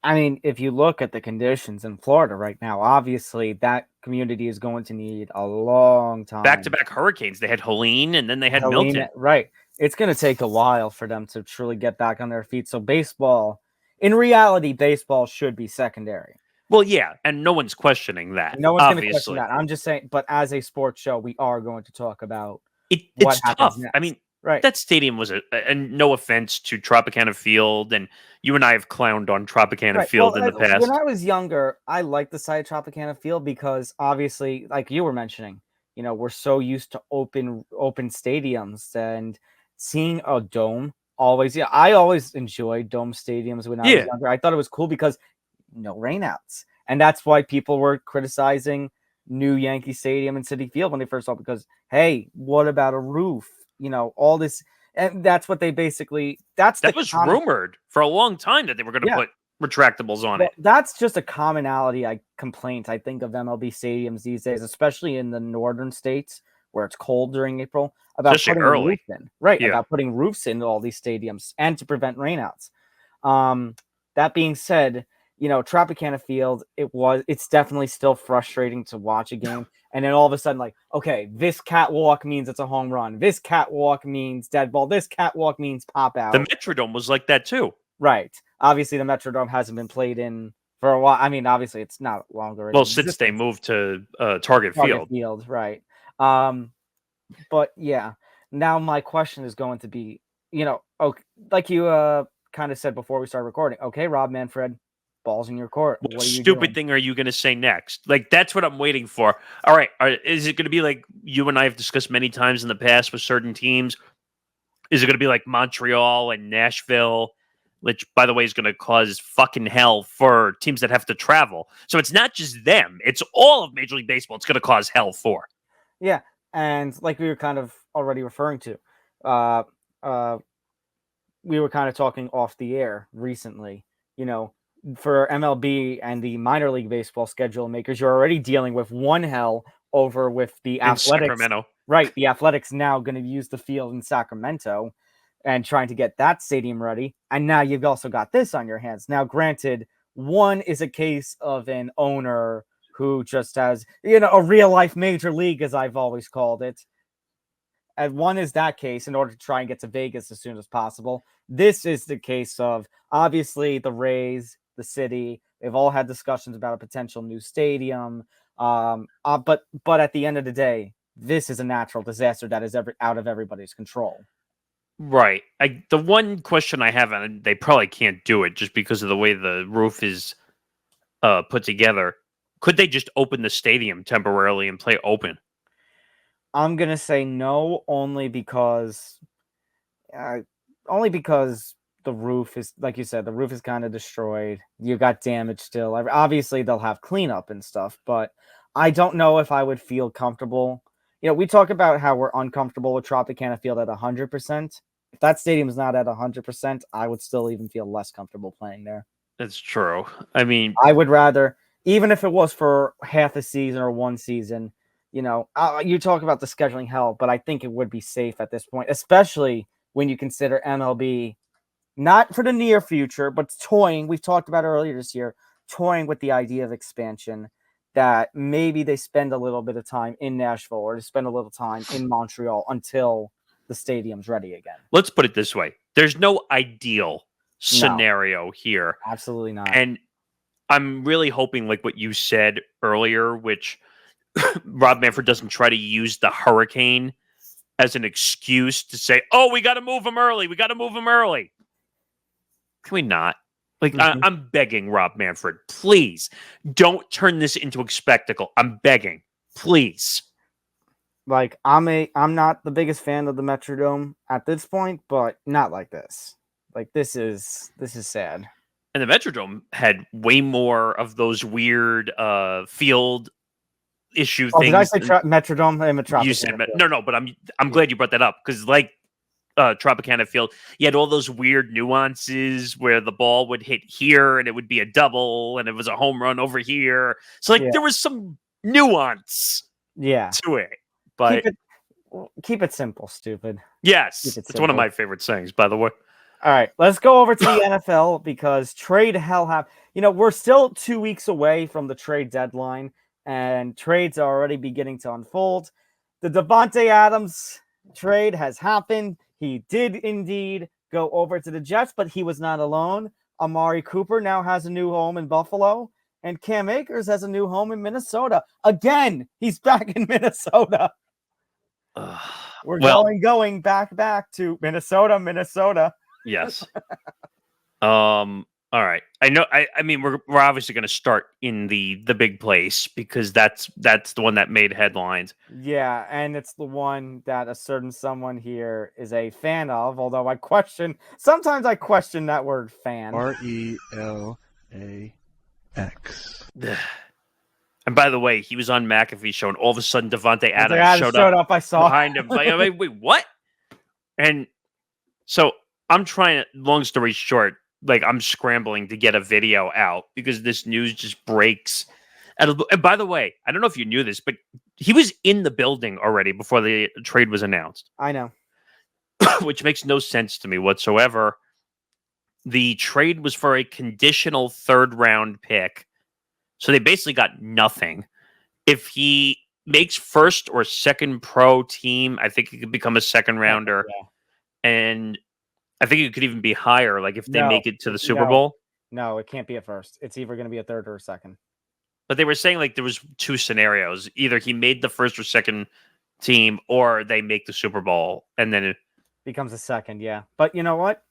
[SPEAKER 2] I mean, if you look at the conditions in Florida right now, obviously that community is going to need a long time.
[SPEAKER 1] Back-to-back hurricanes. They had Helene and then they had Milton.
[SPEAKER 2] Right. It's going to take a while for them to truly get back on their feet. So in reality, baseball should be secondary.
[SPEAKER 1] Well, yeah, and no one's questioning that.
[SPEAKER 2] No one's going to question that. I'm just saying, but as a sports show, we are going to talk about
[SPEAKER 1] it's tough.
[SPEAKER 2] Next.
[SPEAKER 1] I mean,
[SPEAKER 2] right.
[SPEAKER 1] That stadium was and no offense to Tropicana Field, and you and I have clowned on Tropicana Field in the past.
[SPEAKER 2] When I was younger, I liked the site of Tropicana Field because obviously, like you were mentioning, we're so used to open stadiums and seeing a dome. I always enjoyed dome stadiums when I was younger. I thought it was cool because no rainouts. And that's why people were criticizing new Yankee Stadium and Citi Field when they first saw it, because, hey, what about a roof? All this. And that's what they basically, that was
[SPEAKER 1] rumored for a long time that they were going to put retractables on it.
[SPEAKER 2] That's just a commonality complaint, I think, of MLB stadiums these days, especially in the northern states where it's cold during April, about
[SPEAKER 1] especially
[SPEAKER 2] putting
[SPEAKER 1] early.
[SPEAKER 2] Roofs in. Right. Yeah. About putting roofs into all these stadiums and to prevent rainouts. That being said, Tropicana Field, it's definitely still frustrating to watch a game. And then all of a sudden, okay, this catwalk means it's a home run. This catwalk means dead ball. This catwalk means pop out.
[SPEAKER 1] The Metrodome was like that too.
[SPEAKER 2] Right. Obviously, the Metrodome hasn't been played in for a while. I mean, obviously, it's not longer.
[SPEAKER 1] Well, since they moved to Target Field.
[SPEAKER 2] Right. But yeah, now my question is going to be, like you kind of said before we started recording. Okay, Rob Manfred, Ball's in your court.
[SPEAKER 1] What
[SPEAKER 2] What are you
[SPEAKER 1] stupid
[SPEAKER 2] doing?
[SPEAKER 1] thing are you going to say next? Like, that's what I'm waiting for. All right. Is it going to be like you and I have discussed many times in the past with certain teams? Is it going to be like Montreal and Nashville, which, by the way, is going to cause fucking hell for teams that have to travel? So it's not just them. It's all of Major League Baseball. It's going to cause hell for.
[SPEAKER 2] Yeah, and like we were kind of already referring to, uh, uh, we were kind of talking off the air recently. You know, for MLB and the minor league baseball schedule makers, you're already dealing with one hell over with the
[SPEAKER 1] In
[SPEAKER 2] Athletics.
[SPEAKER 1] Sacramento.
[SPEAKER 2] Right, the Athletics now going to use the field in Sacramento and trying to get that stadium ready. And now you've also got this on your hands. Now, granted, one is a case of an owner who just has, a real life major league, as I've always called it. And one is that case in order to try and get to Vegas as soon as possible. This is the case of obviously the Rays, the city. They've all had discussions about a potential new stadium. But at the end of the day, this is a natural disaster that is out of everybody's control.
[SPEAKER 1] Right. The one question I have, and they probably can't do it just because of the way the roof is put together. Could they just open the stadium temporarily and play open?
[SPEAKER 2] I'm gonna say no, only because the roof is, like you said, the roof is kind of destroyed. You got damage still. Obviously, they'll have cleanup and stuff, but I don't know if I would feel comfortable. We talk about how we're uncomfortable with Tropicana Field at 100%. If that stadium is not at 100%, I would still even feel less comfortable playing there.
[SPEAKER 1] That's true. I mean,
[SPEAKER 2] I would rather, even if it was for half a season or one season, you talk about the scheduling hell, but I think it would be safe at this point, especially when you consider MLB, not for the near future, but toying. We've talked about earlier this year, toying with the idea of expansion, that maybe they spend a little bit of time in Nashville or spend a little time in Montreal until the stadium's ready again.
[SPEAKER 1] Let's put it this way. There's no ideal scenario here.
[SPEAKER 2] Absolutely not.
[SPEAKER 1] And I'm really hoping, like what you said earlier, which Rob Manfred doesn't try to use the hurricane as an excuse to say, oh, we got to move him early. We got to move him early. Can we not? Like, I'm begging Rob Manfred, please don't turn this into a spectacle. I'm begging, please.
[SPEAKER 2] Like, I'm not the biggest fan of the Metrodome at this point, but not like this. Like, this is sad.
[SPEAKER 1] And the Metrodome had way more of those weird field issue things.
[SPEAKER 2] Did I say Metrodome? I'm a Tropicana.
[SPEAKER 1] You said no, but I'm glad you brought that up, because like Tropicana Field, you had all those weird nuances where the ball would hit here and it would be a double and it was a home run over here. So there was some nuance to it. But
[SPEAKER 2] keep it simple, stupid.
[SPEAKER 1] Yes, it's one of my favorite sayings, by the way.
[SPEAKER 2] All right, let's go over to the NFL, because trade hell happened. We're still 2 weeks away from the trade deadline, and trades are already beginning to unfold. The Davante Adams trade has happened. He did indeed go over to the Jets, but he was not alone. Amari Cooper now has a new home in Buffalo, and Cam Akers has a new home in Minnesota. Again, he's back in Minnesota. We're going back to Minnesota.
[SPEAKER 1] Yes. All right. I know. I mean, we're obviously going to start in the big place, because that's the one that made headlines.
[SPEAKER 2] Yeah, and it's the one that a certain someone here is a fan of. Although sometimes I question that word "fan."
[SPEAKER 3] RELAX.
[SPEAKER 1] And by the way, he was on McAfee's show, and all of a sudden, Davante Adams showed up.
[SPEAKER 2] I saw
[SPEAKER 1] behind him. Like, wait, what? And so I'm trying to. Long story short, like, I'm scrambling to get a video out because this news just breaks. And by the way, I don't know if you knew this, but he was in the building already before the trade was announced.
[SPEAKER 2] I know.
[SPEAKER 1] Which makes no sense to me whatsoever. The trade was for a conditional 3rd-round pick. So they basically got nothing. If he makes first or second pro team, I think he could become a 2nd-rounder. Yeah. And I think it could even be higher, like if they make it to the Super Bowl.
[SPEAKER 2] No, it can't be a first. It's either going to be a 3rd or a 2nd.
[SPEAKER 1] But they were saying, like, there was 2 scenarios. Either he made the 1st or 2nd team, or they make the Super Bowl, and then it
[SPEAKER 2] becomes a 2nd, yeah. But you know what?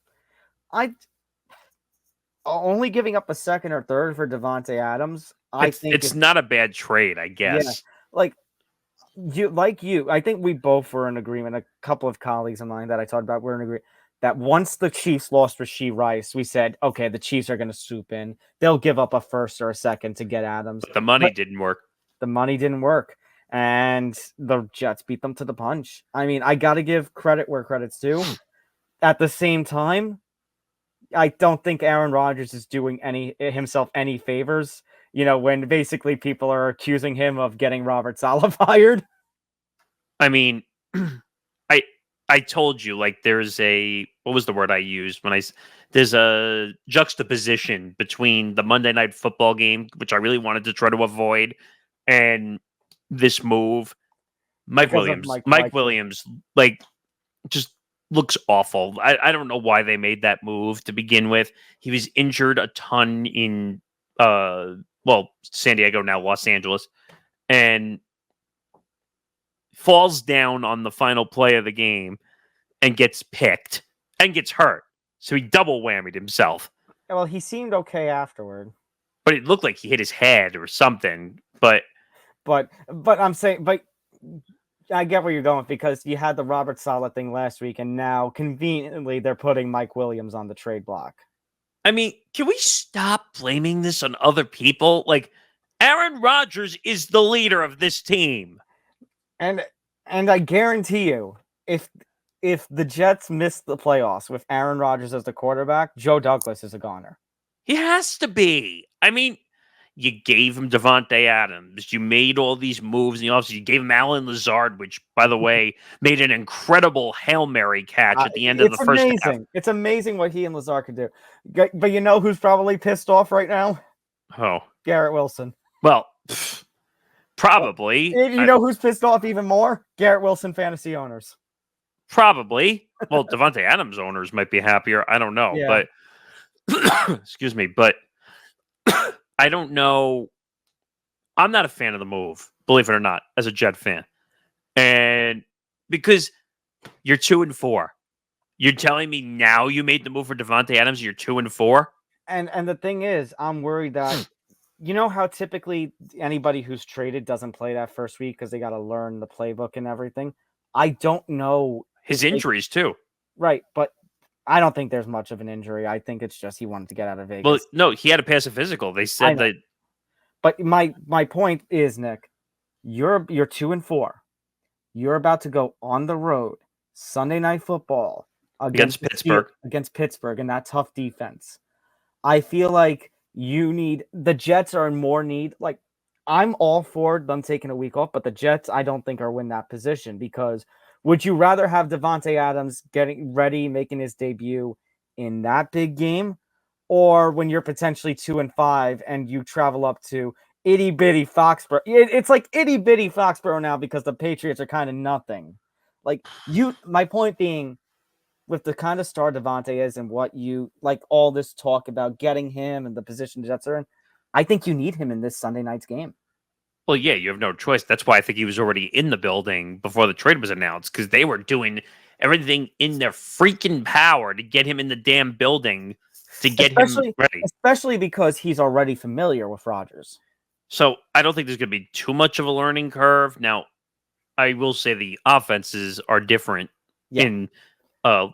[SPEAKER 2] only giving up a second or third for Davante Adams, I think
[SPEAKER 1] it's not a bad trade, I guess.
[SPEAKER 2] Yeah, like you, I think we both were in agreement. A couple of colleagues of mine that I talked about were in agreement that once the Chiefs lost Rashee Rice, we said, okay, the Chiefs are going to swoop in. They'll give up a first or a second to get Adams.
[SPEAKER 1] But the money didn't work.
[SPEAKER 2] The money didn't work, and the Jets beat them to the punch. I mean, I got to give credit where credit's due. At the same time, I don't think Aaron Rodgers is doing himself any favors. When basically people are accusing him of getting Robert Saleh fired.
[SPEAKER 1] I mean, I told you, like, there's what was the word I used there's a juxtaposition between the Monday Night Football game, which I really wanted to try to avoid, and this move. Mike Williams, like, just looks awful. I don't know why they made that move to begin with. He was injured a ton in San Diego, now Los Angeles, and falls down on the final play of the game and gets picked and gets hurt. So he double whammied himself.
[SPEAKER 2] Well, he seemed okay afterward.
[SPEAKER 1] But it looked like he hit his head or something. But
[SPEAKER 2] I'm saying, I get where you're going, because you had the Robert Saleh thing last week, and now conveniently they're putting Mike Williams on the trade block.
[SPEAKER 1] I mean, can we stop blaming this on other people? Like, Aaron Rodgers is the leader of this team.
[SPEAKER 2] And I guarantee you, if the Jets miss the playoffs with Aaron Rodgers as the quarterback, Joe Douglas is a goner.
[SPEAKER 1] He has to be. I mean, you gave him Davante Adams. You made all these moves in the offseason. You gave him Allen Lazard, which, by the way, made an incredible Hail Mary catch at the end of the first half.
[SPEAKER 2] It's amazing what he and Lazard could do. But you know who's probably pissed off right now?
[SPEAKER 1] Oh.
[SPEAKER 2] Garrett Wilson.
[SPEAKER 1] Well, probably.
[SPEAKER 2] You know who's pissed off even more? Garrett Wilson fantasy owners.
[SPEAKER 1] Probably. Well, Davante Adams owners might be happier. I don't know.
[SPEAKER 2] Yeah.
[SPEAKER 1] But, excuse me, but I don't know. I'm not a fan of the move, believe it or not, as a Jet fan. And because you're 2-4. You're telling me now you made the move for Davante Adams, you're 2-4?
[SPEAKER 2] And the thing is, I'm worried that you know how typically anybody who's traded doesn't play that first week because they got to learn the playbook and everything. I don't know.
[SPEAKER 1] His injuries, too.
[SPEAKER 2] Right, but I don't think there's much of an injury. I think it's just he wanted to get out of Vegas.
[SPEAKER 1] Well, no, he had to pass a physical. They said that.
[SPEAKER 2] But my point is, Nick, you're 2-4. You're about to go on the road Sunday Night Football against Pittsburgh and that tough defense. I feel like the Jets are in more need. Like, I'm all for them taking a week off, but the Jets, I don't think, are in that position, because would you rather have Davante Adams getting ready, making his debut in that big game, or when you're potentially 2-5 and you travel up to itty bitty Foxborough? It's like itty bitty Foxborough now because the Patriots are kind of nothing. Like, my point being, with the kind of star Davante is and what you like, all this talk about getting him and the position the Jets are in, I think you need him in this Sunday night's game.
[SPEAKER 1] Well, yeah, you have no choice. That's why I think he was already in the building before the trade was announced, because they were doing everything in their freaking power to get him in the damn building to get him ready. Especially
[SPEAKER 2] because he's already familiar with Rodgers.
[SPEAKER 1] So I don't think there's going to be too much of a learning curve. Now, I will say the offenses are different in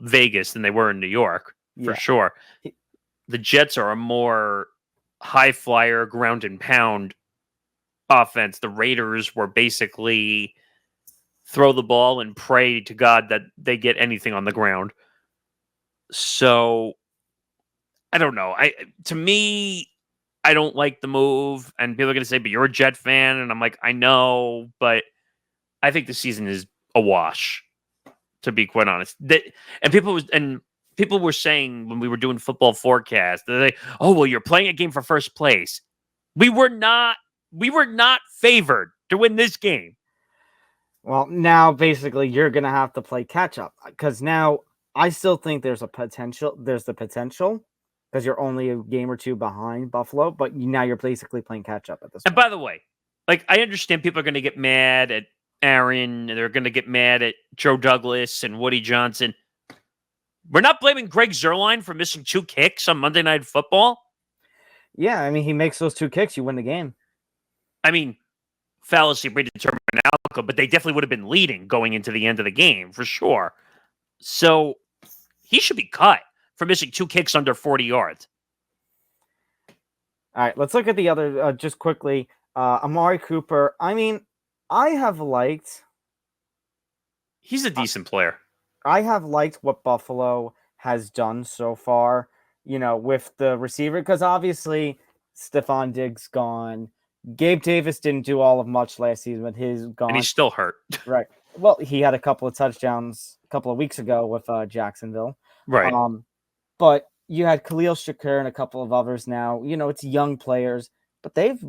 [SPEAKER 1] Vegas than they were in New York, for sure. The Jets are a more high flyer, ground and pound offense. The Raiders were basically throw the ball and pray to God that they get anything on the ground. So I don't know. To me, I don't like the move, and people are going to say, but you're a Jet fan. And I'm like, I know, but I think the season is a wash, to be quite honest. People were saying when we were doing football forecast, they're like, oh, well, you're playing a game for first place. We were not favored to win this game.
[SPEAKER 2] Well, now basically you're going to have to play catch up, because now I still think there's the potential, because you're only a game or two behind Buffalo, but now you're basically playing catch up at this point.
[SPEAKER 1] And by the way, like, I understand people are going to get mad at Aaron, and they're going to get mad at Joe Douglas and Woody Johnson. We're not blaming Greg Zuerlein for missing 2 kicks on Monday Night Football.
[SPEAKER 2] Yeah, I mean, he makes those 2 kicks, you win the game.
[SPEAKER 1] I mean, fallacy predetermined outcome, but they definitely would have been leading going into the end of the game for sure. So he should be cut for missing 2 kicks under 40 yards.
[SPEAKER 2] All right, let's look at the other just quickly. Amari Cooper. I mean, I have liked
[SPEAKER 1] He's a decent player.
[SPEAKER 2] I have liked what Buffalo has done so far, with the receiver, because obviously Stephon Diggs gone. Gabe Davis didn't do all of much last season with his gone.
[SPEAKER 1] And he's still hurt.
[SPEAKER 2] Right. Well, he had a couple of touchdowns a couple of weeks ago with Jacksonville.
[SPEAKER 1] Right.
[SPEAKER 2] But you had Khalil Shakur and a couple of others now. It's young players, but they've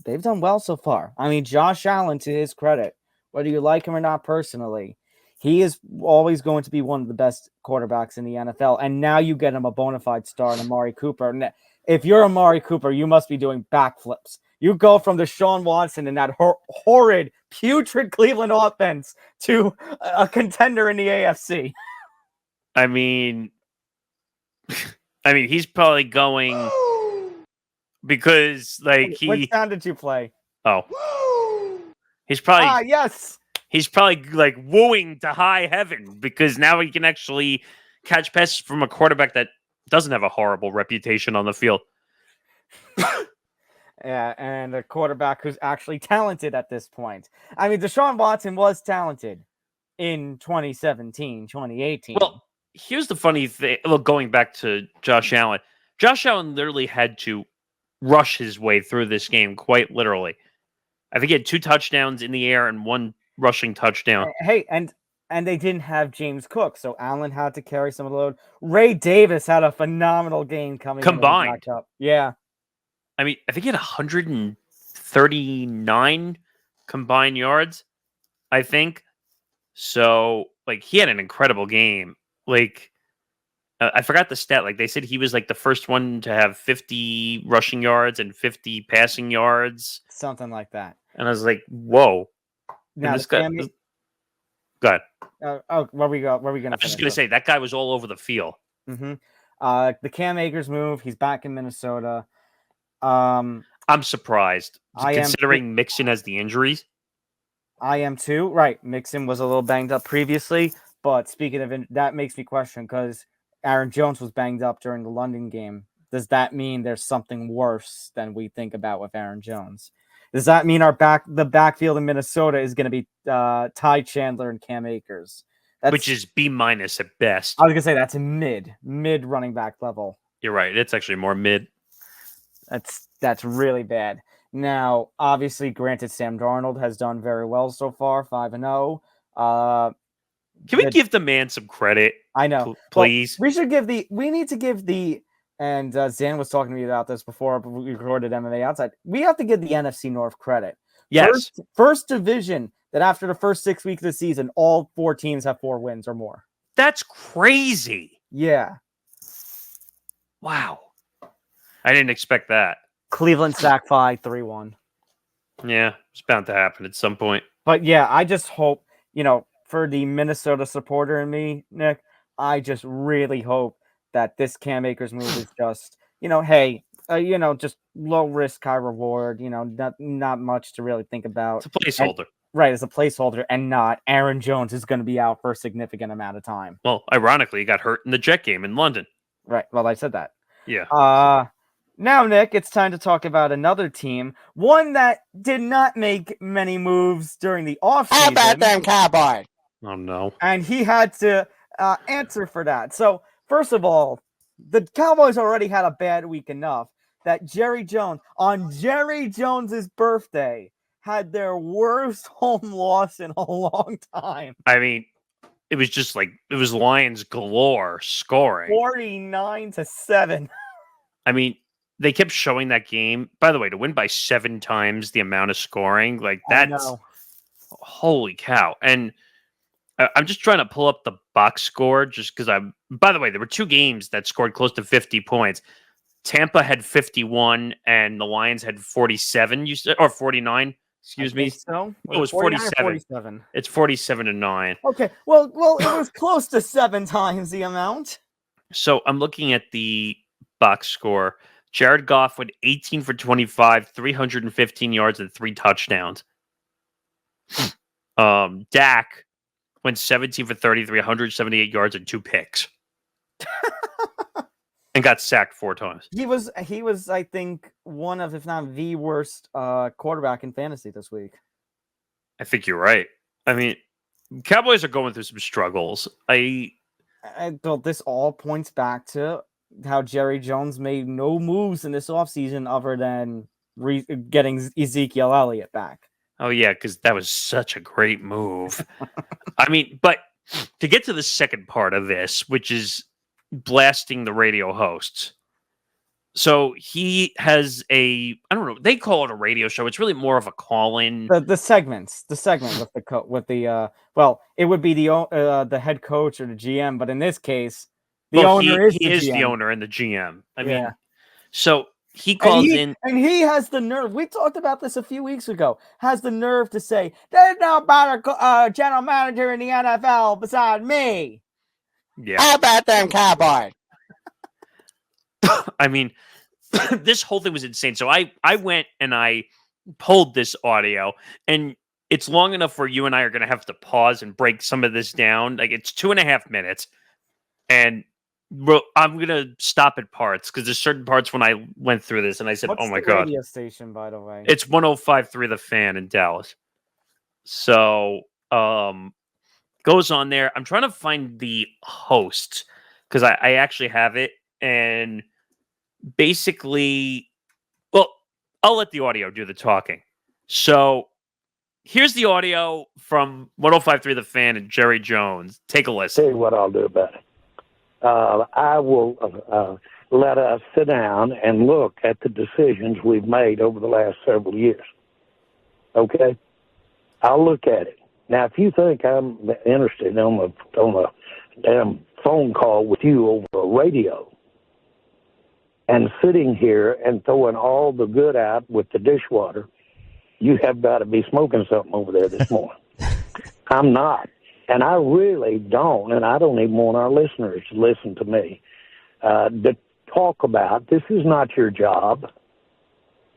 [SPEAKER 2] done well so far. I mean, Josh Allen, to his credit, whether you like him or not personally, he is always going to be one of the best quarterbacks in the NFL. And now you get him a bona fide star in Amari Cooper. And if you're Amari Cooper, you must be doing backflips. You go from Deshaun Watson and that horrid, putrid Cleveland offense to a contender in the AFC.
[SPEAKER 1] I mean, he's probably going because
[SPEAKER 2] What sound did you play?
[SPEAKER 1] Oh, he's probably
[SPEAKER 2] yes.
[SPEAKER 1] He's probably wooing to high heaven because now he can actually catch passes from a quarterback that doesn't have a horrible reputation on the field.
[SPEAKER 2] Yeah, and a quarterback who's actually talented at this point. I mean, Deshaun Watson was talented in 2017, 2018.
[SPEAKER 1] Well, here's the funny thing. Look, going back to Josh Allen. Josh Allen literally had to rush his way through this game, quite literally. I think he had 2 touchdowns in the air and 1 rushing touchdown.
[SPEAKER 2] Hey, and they didn't have James Cook, so Allen had to carry some of the load. Ray Davis had a phenomenal game coming
[SPEAKER 1] combined.
[SPEAKER 2] Yeah.
[SPEAKER 1] I mean, I think he had 139 combined yards, I think. So, he had an incredible game. I forgot the stat. They said he was the first one to have 50 rushing yards and 50 passing yards.
[SPEAKER 2] Something like that.
[SPEAKER 1] And I was like, whoa.
[SPEAKER 2] Now,
[SPEAKER 1] this guy... Go ahead.
[SPEAKER 2] Where we going to
[SPEAKER 1] I'm just going to say, that guy was all over the field.
[SPEAKER 2] Mm-hmm. The Cam Akers move, he's back in Minnesota.
[SPEAKER 1] I'm surprised, considering Mixon has the injuries.
[SPEAKER 2] I am too. Right. Mixon was a little banged up previously, but speaking of it, that makes me question because Aaron Jones was banged up during the London game. Does that mean there's something worse than we think about with Aaron Jones? Does that mean the backfield in Minnesota is going to be Ty Chandler and Cam Akers?
[SPEAKER 1] Which is B- at best.
[SPEAKER 2] I was going to say that's a mid running back level.
[SPEAKER 1] You're right. It's actually more mid.
[SPEAKER 2] That's really bad. Now, obviously, granted, Sam Darnold has done very well so far, 5-0.
[SPEAKER 1] Can we give the man some credit?
[SPEAKER 2] I know.
[SPEAKER 1] Please.
[SPEAKER 2] Well, we need to give and Zan was talking to me about this before we recorded MMA Outside. We have to give the NFC North credit.
[SPEAKER 1] Yes.
[SPEAKER 2] First division that after the first 6 weeks of the season, all 4 teams have 4 wins or more.
[SPEAKER 1] That's crazy.
[SPEAKER 2] Yeah.
[SPEAKER 1] Wow. I didn't expect that.
[SPEAKER 2] Cleveland sack 3-1.
[SPEAKER 1] Yeah, it's bound to happen at some point.
[SPEAKER 2] But yeah, I just hope, for the Minnesota supporter in me, Nick, I just really hope that this Cam Akers move is just, just low risk, high reward, not much to really think about.
[SPEAKER 1] It's a placeholder.
[SPEAKER 2] Right, it's a placeholder, and not Aaron Jones is going to be out for a significant amount of time.
[SPEAKER 1] Well, ironically, he got hurt in the Jet game in London.
[SPEAKER 2] Right, well, I said that.
[SPEAKER 1] Yeah.
[SPEAKER 2] Now, Nick, it's time to talk about another team, one that did not make many moves during the offseason.
[SPEAKER 3] How about them Cowboys?
[SPEAKER 1] Oh, no.
[SPEAKER 2] And he had to answer for that. So, first of all, the Cowboys already had a bad week enough that Jerry Jones, on Jerry Jones's birthday, had their worst home loss in a long time.
[SPEAKER 1] I mean, it was just it was Lions galore scoring.
[SPEAKER 2] 49-7.
[SPEAKER 1] I mean, they kept showing that game. By the way, to win by 7 times the amount of scoring, that's holy cow. And I'm just trying to pull up the box score just because by the way, there were 2 games that scored close to 50 points. Tampa had 51 and the Lions had 47, or 49. Excuse me.
[SPEAKER 2] So
[SPEAKER 1] it was 47. It's 47-9.
[SPEAKER 2] Okay. Well, it was close to 7 times the amount.
[SPEAKER 1] So I'm looking at the box score. Jared Goff went 18 for 25, 315 yards and 3 touchdowns. Dak went 17 for 33, 178 yards and 2 picks. And got sacked 4 times.
[SPEAKER 2] He was, I think, one of, if not the worst quarterback in fantasy this week.
[SPEAKER 1] I think you're right. I mean, Cowboys are going through some struggles. I
[SPEAKER 2] thought this all points back to how Jerry Jones made no moves in this offseason other than getting Ezekiel Elliott back.
[SPEAKER 1] Oh, yeah, because that was such a great move. I mean, but to get to the second part of this, which is blasting the radio hosts. So he has I don't know, they call it a radio show. It's really more of a call-in.
[SPEAKER 2] The segment with the well, it would be the head coach or the GM, but in this case, the owner is
[SPEAKER 1] the owner and the GM. I mean, so he calls in,
[SPEAKER 2] and he has the nerve. We talked about this a few weeks ago. Has the nerve to say there's no better general manager in the NFL beside me.
[SPEAKER 1] Yeah.
[SPEAKER 2] How about them Cowboys?
[SPEAKER 1] I mean, this whole thing was insane. So I went and I pulled this audio, and it's long enough where you and I are going to have to pause and break some of this down. Like, it's 2.5 minutes, and I'm going to stop at parts because there's certain parts when I went through this and I said,
[SPEAKER 2] What's
[SPEAKER 1] oh my
[SPEAKER 2] the
[SPEAKER 1] God.
[SPEAKER 2] Radio station, by the way.
[SPEAKER 1] It's 105.3 The Fan in Dallas. So, goes on there. I'm trying to find the host because I actually have it. And basically, well, I'll let the audio do the talking. So here's the audio from 105.3 The Fan and Jerry Jones. Take a listen.
[SPEAKER 3] Tell you what I'll do about it. I will let us sit down and look at the decisions we've made over the last several years. Okay? I'll look at it. Now, if you think I'm interested on a damn phone call with you over a radio and sitting here and throwing all the good out with the dishwater, you have got to be smoking something over there this morning. I'm not. And I really don't, and I don't even want our listeners to listen to me, to talk about, this is not your job.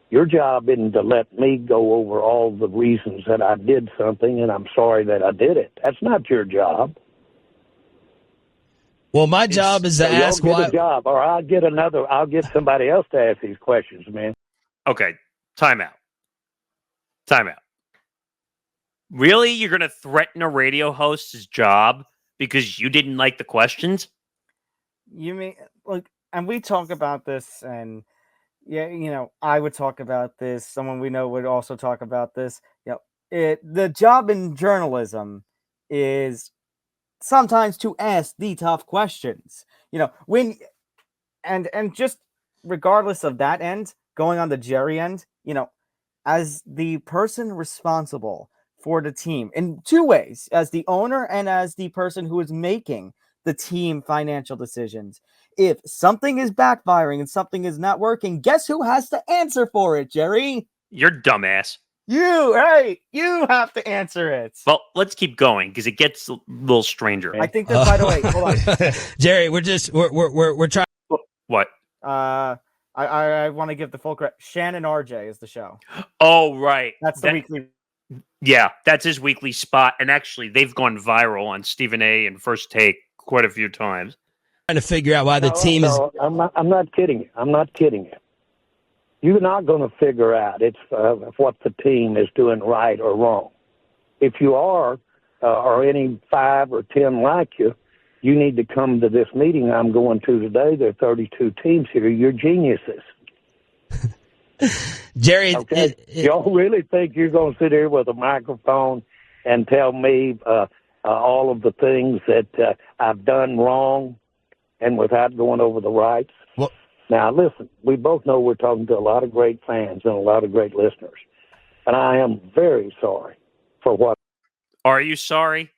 [SPEAKER 3] Your job isn't to let me go over all the reasons that I did something and I'm sorry that I did it. That's not your job.
[SPEAKER 4] Well, my job is to ask why.
[SPEAKER 3] A job, or I'll get somebody else to ask these questions, man.
[SPEAKER 1] Okay, time out. Really? You're going to threaten a radio host's job because you didn't like the questions?
[SPEAKER 2] You mean, look, and we talk about this, and yeah, you know, I would talk about this. Someone we know would also talk about this. You know, the job in journalism is sometimes to ask the tough questions. You know, and just regardless of that end, going on the Jerry end, you know, as the person responsible for the team in two ways, as the owner and as the person who is making the team financial decisions. If something is backfiring and something is not working, guess who has to answer for it, Jerry?
[SPEAKER 1] You're dumbass.
[SPEAKER 2] You have to answer it.
[SPEAKER 1] Well, let's keep going because it gets a little stranger.
[SPEAKER 2] I think that, by the way, hold on.
[SPEAKER 4] Jerry, we're trying.
[SPEAKER 1] What?
[SPEAKER 2] I want to give the full credit. Shannon RJ is the show.
[SPEAKER 1] Oh, right.
[SPEAKER 2] That's the weekly.
[SPEAKER 1] Yeah, that's his weekly spot. And actually, they've gone viral on Stephen A. and First Take quite a few times.
[SPEAKER 4] Trying to figure out why the team is.
[SPEAKER 3] I'm not kidding you. I'm not kidding you. You're not going to figure out what the team is doing right or wrong. If you are, or any 5 or 10 like you, you need to come to this meeting I'm going to today. There are 32 teams here. You're geniuses.
[SPEAKER 4] Jerry,
[SPEAKER 3] okay? Y'all really think you're going to sit here with a microphone and tell me all of the things that I've done wrong and without going over the rights?
[SPEAKER 4] Well,
[SPEAKER 3] now, listen, we both know we're talking to a lot of great fans and a lot of great listeners. And I am very sorry for what.
[SPEAKER 1] Are you sorry?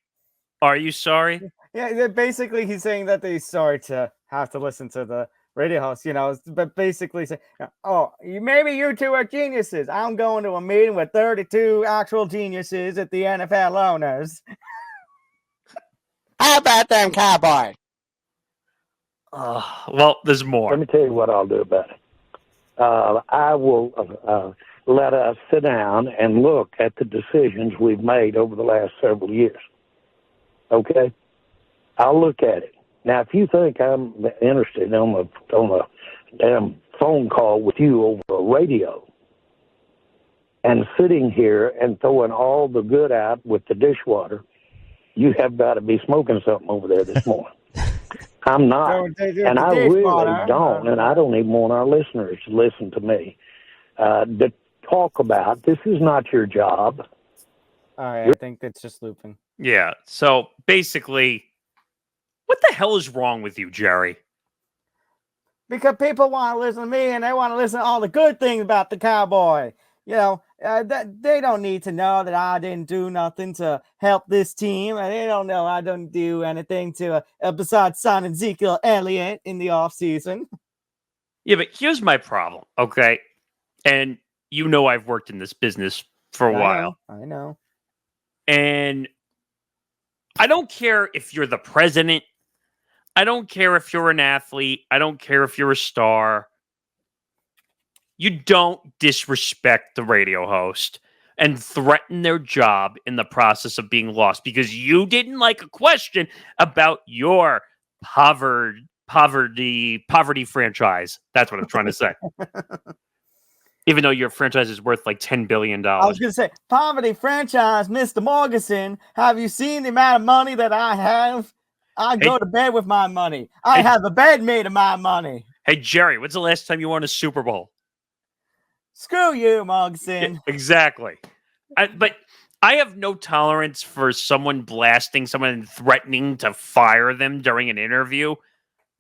[SPEAKER 1] Are you sorry?
[SPEAKER 2] Yeah, basically he's saying that he's sorry to have to listen to the radio host, you know, but basically say, oh, maybe you two are geniuses. I'm going to a meeting with 32 actual geniuses at the NFL owners. How about them Cowboys?
[SPEAKER 1] Well, there's more.
[SPEAKER 3] Let me tell you what I'll do about it. I will let us sit down and look at the decisions we've made over the last several years. Okay? I'll look at it. Now, if you think I'm interested on a damn phone call with you over a radio and sitting here and throwing all the good out with the dishwater, you have got to be smoking something over there this morning. I'm not, and I really don't, and I don't even want our listeners to listen to me. To talk about, this is not your job.
[SPEAKER 2] All right, I think it's just looping.
[SPEAKER 1] Yeah, so basically, what the hell is wrong with you, Jerry?
[SPEAKER 2] Because people want to listen to me, and they want to listen to all the good things about the Cowboy. You know, they don't need to know that I didn't do nothing to help this team. And they don't know I didn't do anything to besides signing Ezekiel Elliott in the offseason.
[SPEAKER 1] Yeah, but here's my problem, okay? And you know I've worked in this business for a while.
[SPEAKER 2] I know.
[SPEAKER 1] And I don't care if you're the president. I don't care if you're an athlete. I don't care if you're a star. You don't disrespect the radio host and threaten their job in the process of being lost because you didn't like a question about your poverty franchise. That's what I'm trying to say. Even though your franchise is worth like $10 billion.
[SPEAKER 2] I was going to say, poverty franchise, Mr. Morgasen, have you seen the amount of money that I have? I go to bed with my money. I have a bed made of my money.
[SPEAKER 1] Hey, Jerry, when's the last time you won a Super Bowl?
[SPEAKER 2] Screw you, Morgasen.
[SPEAKER 1] Yeah, exactly. But I have no tolerance for someone blasting someone and threatening to fire them during an interview.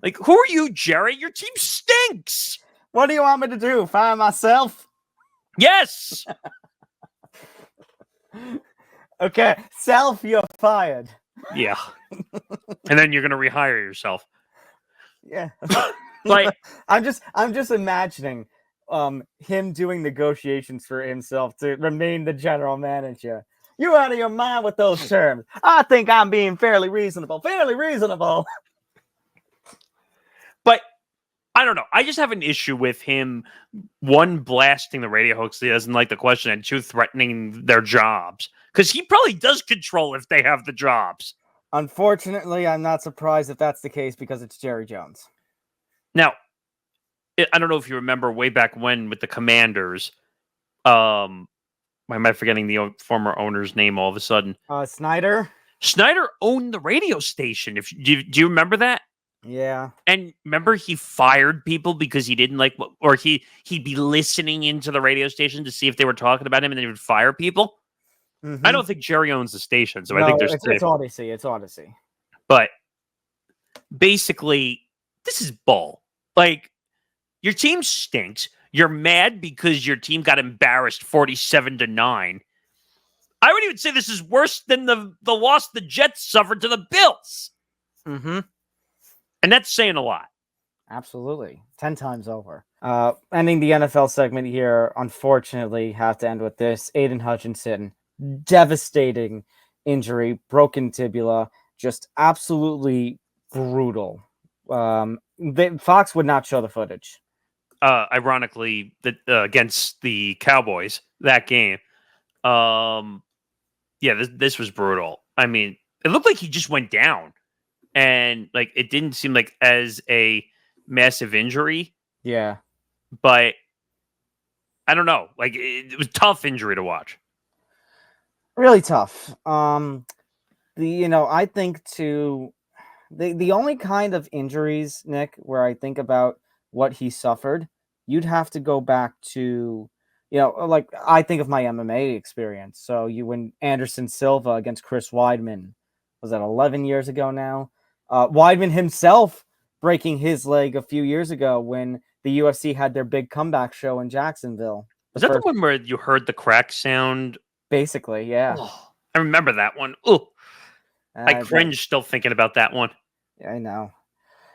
[SPEAKER 1] Like, who are you, Jerry? Your team stinks.
[SPEAKER 2] What do you want me to do? Fire myself?
[SPEAKER 1] Yes.
[SPEAKER 2] Okay, self, you're fired.
[SPEAKER 1] Yeah. And then you're going to rehire yourself.
[SPEAKER 2] Yeah.
[SPEAKER 1] Like,
[SPEAKER 2] I'm just imagining him doing negotiations for himself to remain the general manager. You out of your mind with those terms. I think I'm being fairly reasonable.
[SPEAKER 1] But I don't know. I just have an issue with him, one, blasting the radio host. He doesn't like the question, and two, threatening their jobs. Because he probably does control if they have the jobs.
[SPEAKER 2] Unfortunately, I'm not surprised if that's the case because it's Jerry Jones.
[SPEAKER 1] Now, I don't know if you remember way back when with the Commanders. Why am I forgetting the former owner's name all of a sudden?
[SPEAKER 2] Snyder.
[SPEAKER 1] Snyder owned the radio station. Do you remember that?
[SPEAKER 2] Yeah.
[SPEAKER 1] And remember he fired people because he didn't like what, or he'd be listening into the radio station to see if they were talking about him and then he would fire people. Mm-hmm. I don't think Jerry owns the station, so no, I think there's
[SPEAKER 2] it's Odyssey. It's Odyssey.
[SPEAKER 1] But basically, this is bull. Like, your team stinks. You're mad because your team got embarrassed 47-9. I would even say this is worse than the loss the Jets suffered to the Bills.
[SPEAKER 2] Mm-hmm.
[SPEAKER 1] And that's saying a lot.
[SPEAKER 2] Absolutely. 10 times over. Ending the NFL segment here, unfortunately, have to end with this. Aiden Hutchinson, devastating injury, broken tibia, just absolutely brutal. Fox would not show the footage.
[SPEAKER 1] Ironically, against the Cowboys, that game. This was brutal. I mean, it looked like he just went down. And like it didn't seem like as a massive injury.
[SPEAKER 2] Yeah.
[SPEAKER 1] But I don't know. Like it was a tough injury to watch.
[SPEAKER 2] Really tough. I think the only kind of injuries, Nick, where I think about what he suffered, you'd have to go back to, like I think of my MMA experience. So when Anderson Silva against Chris Weidman, was that 11 years ago now? Weidman himself breaking his leg a few years ago when the UFC had their big comeback show in Jacksonville.
[SPEAKER 1] Was that the one where you heard the crack sound?
[SPEAKER 2] Basically, yeah.
[SPEAKER 1] Oh, I remember that one. Oh, I cringe still thinking about that one.
[SPEAKER 2] Yeah, I know.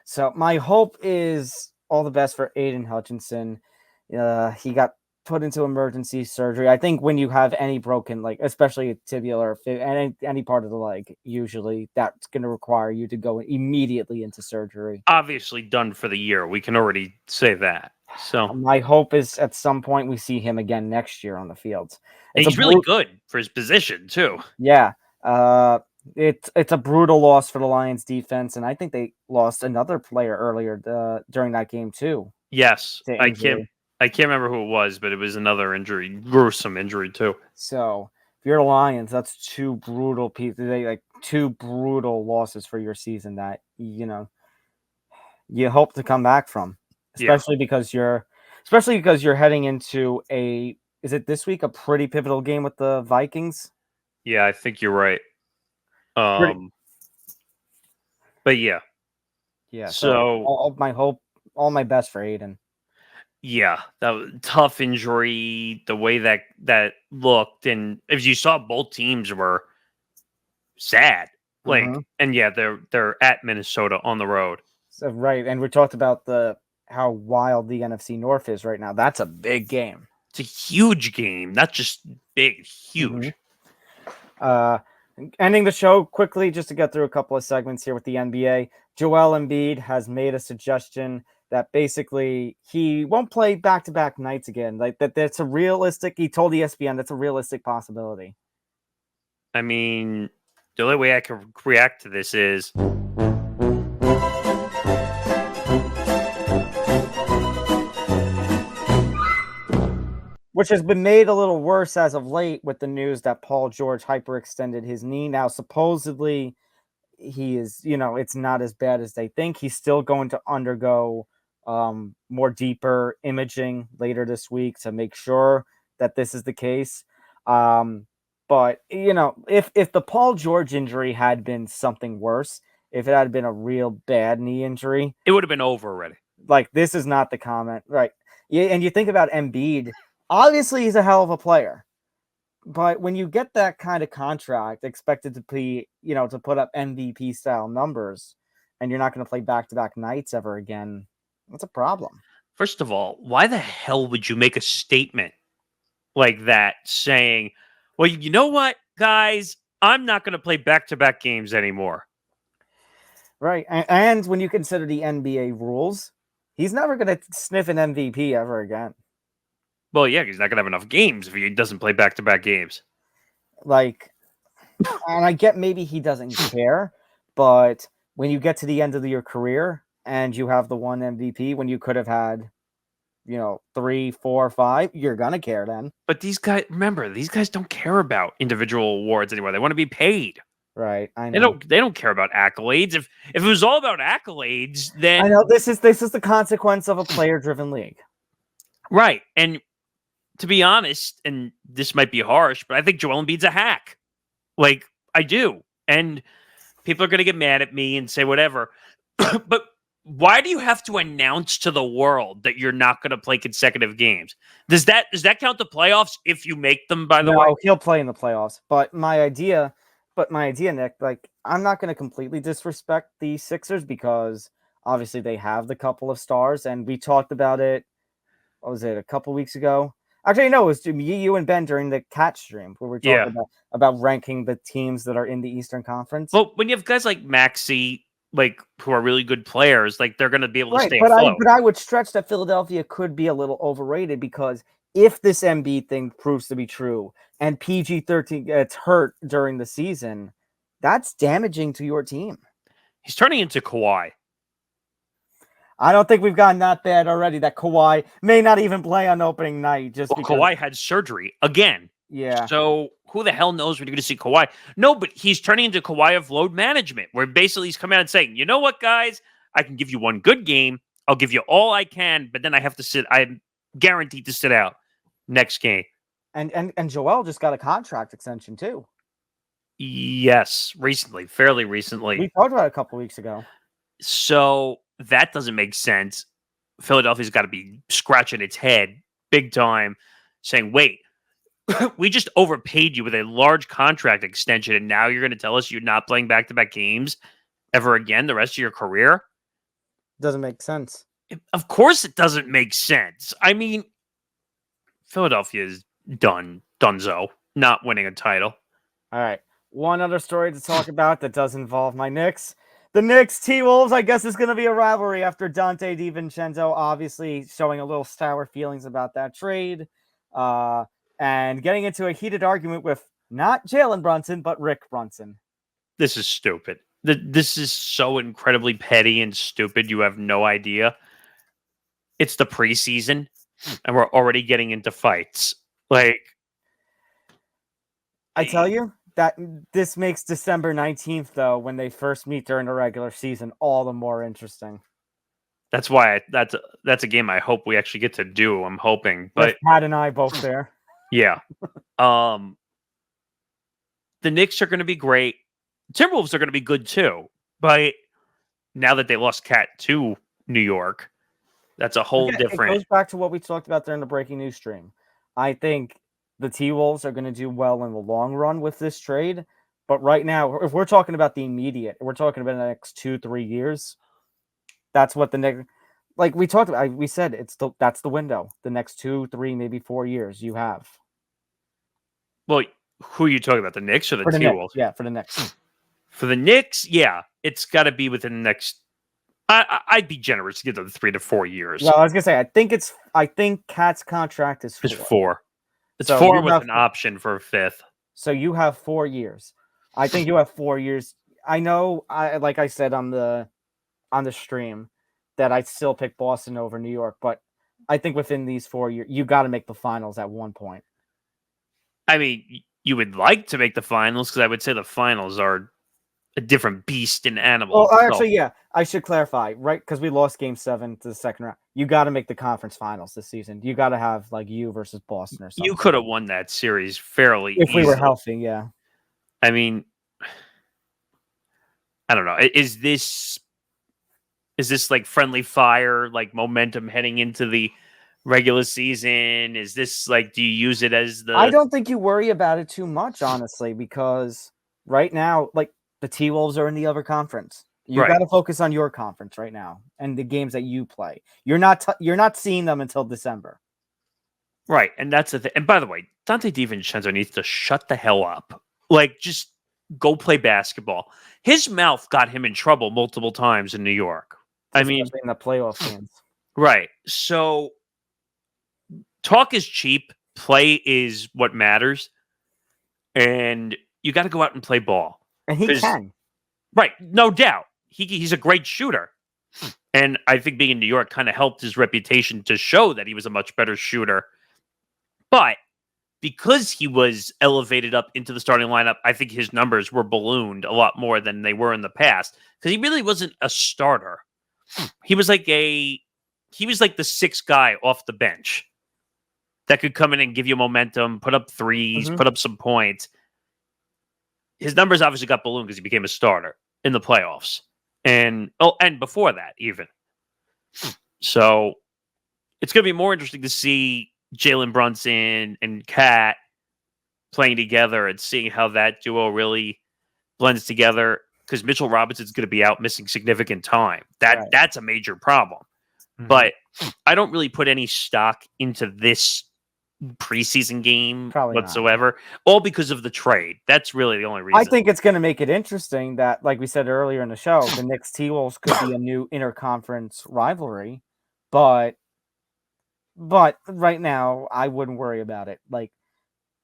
[SPEAKER 2] So my hope is all the best for Aiden Hutchinson. He got put into emergency surgery. I think when you have any broken, like especially a tibial or any part of the leg, usually that's going to require you to go immediately into surgery.
[SPEAKER 1] Obviously done for the year. We can already say that. So
[SPEAKER 2] My hope is at some point we see him again next year on the field.
[SPEAKER 1] and he's really good for his position too.
[SPEAKER 2] Yeah. It's a brutal loss for the Lions defense, and I think they lost another player earlier during that game too.
[SPEAKER 1] Yes,
[SPEAKER 2] to
[SPEAKER 1] I
[SPEAKER 2] injury.
[SPEAKER 1] can't remember who it was, but it was another injury, gruesome injury too.
[SPEAKER 2] So if you're the Lions, that's two brutal pieces. Two brutal losses for your season that you hope to come back from, especially because you're heading into is it this week, a pretty pivotal game with the Vikings?
[SPEAKER 1] Yeah, I think you're right.
[SPEAKER 2] Pretty-
[SPEAKER 1] But yeah.
[SPEAKER 2] Yeah.
[SPEAKER 1] So
[SPEAKER 2] all my best for Aiden.
[SPEAKER 1] yeah, that was a tough injury. The way that looked, and as you saw, both teams were sad. And yeah, they're at Minnesota on the road.
[SPEAKER 2] So, right, and we talked about how wild the NFC North is right now. That's a big game.
[SPEAKER 1] It's a huge game, not just big, huge.
[SPEAKER 2] Ending the show quickly, just to get through a couple of segments here with the NBA. Joel Embiid has made a suggestion that basically he won't play back-to-back nights again. That's a realistic. He told ESPN that's a realistic possibility.
[SPEAKER 1] I mean, the only way I can react to this is
[SPEAKER 2] which has been made a little worse as of late with the news that Paul George hyperextended his knee. Now, supposedly, he is, it's not as bad as they think. He's still going to undergo more deeper imaging later this week to make sure that this is the case. But, if the Paul George injury had been something worse, if it had been a real bad knee injury,
[SPEAKER 1] it would have been over already.
[SPEAKER 2] This is not the comment, right? Yeah, and you think about Embiid. Obviously, he's a hell of a player, but when you get that kind of contract expected to be, to put up MVP style numbers, and you're not going to play back-to-back nights ever again, that's a problem.
[SPEAKER 1] First of all, why the hell would you make a statement like that saying, well, you know what, guys, I'm not going to play back-to-back games anymore.
[SPEAKER 2] Right. And when you consider the NBA rules, he's never going to sniff an MVP ever again.
[SPEAKER 1] Well, yeah, he's not going to have enough games if he doesn't play back-to-back games.
[SPEAKER 2] And I get maybe he doesn't care, but when you get to the end of your career and you have the one MVP when you could have had, 3, 4, 5, you're going to care then.
[SPEAKER 1] But these guys don't care about individual awards anymore. They want to be paid.
[SPEAKER 2] Right. I know.
[SPEAKER 1] They don't care about accolades. If it was all about accolades, then
[SPEAKER 2] I know this is the consequence of a player-driven league.
[SPEAKER 1] Right. And to be honest, and this might be harsh, but I think Joel Embiid's a hack. I do. And people are going to get mad at me and say whatever. But why do you have to announce to the world that you're not going to play consecutive games? Does that count the playoffs if you make them, by the way?
[SPEAKER 2] No, he'll play in the playoffs. But my idea, Nick, I'm not going to completely disrespect the Sixers because obviously they have the couple of stars, and we talked about it. What was it, a couple weeks ago? Actually, no, it was you and Ben during the Cat stream where we're talking about ranking the teams that are in the Eastern Conference.
[SPEAKER 1] Well, when you have guys like Maxey, who are really good players, they're going to be able to stay afloat.
[SPEAKER 2] But I would stretch that Philadelphia could be a little overrated because if this Embiid thing proves to be true and PG-13 gets hurt during the season, that's damaging to your team.
[SPEAKER 1] He's turning into Kawhi.
[SPEAKER 2] I don't think we've gotten that bad already that Kawhi may not even play on opening night. Because
[SPEAKER 1] Kawhi had surgery again.
[SPEAKER 2] Yeah.
[SPEAKER 1] So who the hell knows when you're going to see Kawhi? No, but he's turning into Kawhi of load management, where basically he's coming out and saying, you know what, guys? I can give you one good game. I'll give you all I can, but then I have to sit. I'm guaranteed to sit out next game.
[SPEAKER 2] And Joel just got a contract extension too.
[SPEAKER 1] Yes, fairly recently.
[SPEAKER 2] We talked about it a couple weeks ago.
[SPEAKER 1] So that doesn't make sense. Philadelphia's got to be scratching its head big time, saying, wait, we just overpaid you with a large contract extension, and now you're going to tell us you're not playing back-to-back games ever again the rest of your career?
[SPEAKER 2] Doesn't make sense.
[SPEAKER 1] Of course it doesn't make sense. I mean, Philadelphia is donezo, not winning a title.
[SPEAKER 2] All right. One other story to talk about that does involve my Knicks. The Knicks T-Wolves, I guess, is going to be a rivalry after Donte DiVincenzo obviously showing a little sour feelings about that trade and getting into a heated argument with not Jalen Brunson, but Rick Brunson.
[SPEAKER 1] This is stupid. This is so incredibly petty and stupid. You have no idea. It's the preseason, and we're already getting into fights. Like,
[SPEAKER 2] I tell you, that this makes December 19th, though, when they first meet during the regular season, all the more interesting.
[SPEAKER 1] That's why that's a game I hope we actually get to do. I'm hoping, but
[SPEAKER 2] with Pat and I both there.
[SPEAKER 1] Yeah. The Knicks are going to be great. Timberwolves are going to be good too. But now that they lost Cat to New York, that's a whole different.
[SPEAKER 2] It goes back to what we talked about during the breaking news stream. I think the T-Wolves are going to do well in the long run with this trade. But right now, if we're talking about the immediate, we're talking about the next 2-3 years. That's what the Knicks, like we talked about, we said that's the window. The next 2, 3, maybe 4 years you have.
[SPEAKER 1] Well, who are you talking about? The Knicks or the T-Wolves?
[SPEAKER 2] Yeah, for the Knicks.
[SPEAKER 1] For the Knicks, yeah, it's got to be within the next. I'd be generous to give them 3 to 4 years.
[SPEAKER 2] Well, I was gonna say, I think Cat's contract is 4.
[SPEAKER 1] It's 4. It's
[SPEAKER 2] so
[SPEAKER 1] 4 with an option for a 5th.
[SPEAKER 2] So you have 4 years. I think you have 4 years. I know. Like I said on the stream that I still pick Boston over New York, but I think within these 4 years, you got to make the finals at one point.
[SPEAKER 1] I mean, you would like to make the finals because I would say the finals are a different beast and animal.
[SPEAKER 2] Well, actually, yeah, I should clarify, right? Because we lost Game 7 to the second round. You got to make the conference finals this season. You got to have like you versus Boston or something.
[SPEAKER 1] You could have won that series fairly
[SPEAKER 2] if
[SPEAKER 1] easily.
[SPEAKER 2] We were healthy. Yeah.
[SPEAKER 1] I mean, I don't know. Is this like friendly fire, like momentum heading into the regular season? Is this like, do you use it as the?
[SPEAKER 2] I don't think you worry about it too much, honestly, because right now, like the T-Wolves are in the other conference. You got to focus on your conference right now and the games that you play. You're not seeing them until December.
[SPEAKER 1] Right, and that's the thing. And by the way, Donte DiVincenzo needs to shut the hell up. Like, just go play basketball. His mouth got him in trouble multiple times in New York.
[SPEAKER 2] Especially in the playoff games.
[SPEAKER 1] Right. So talk is cheap. Play is what matters. And you got to go out and play ball.
[SPEAKER 2] And he can.
[SPEAKER 1] Right. No doubt. He's a great shooter. And I think being in New York kind of helped his reputation to show that he was a much better shooter. But because he was elevated up into the starting lineup, I think his numbers were ballooned a lot more than they were in the past. Because he really wasn't a starter. He was like the 6th guy off the bench that could come in and give you momentum, put up threes, put up some points. His numbers obviously got ballooned because he became a starter in the playoffs. And before that, even. So it's going to be more interesting to see Jalen Brunson and Cat playing together and seeing how that duo really blends together. Because Mitchell Robinson's going to be out missing significant time. That's a major problem. Mm-hmm. But I don't really put any stock into this preseason game whatsoever, all because of the trade. That's really the only reason.
[SPEAKER 2] I think it's going to make it interesting that, like we said earlier in the show, the Knicks T-Wolves could be a new interconference rivalry, but right now I wouldn't worry about it. Like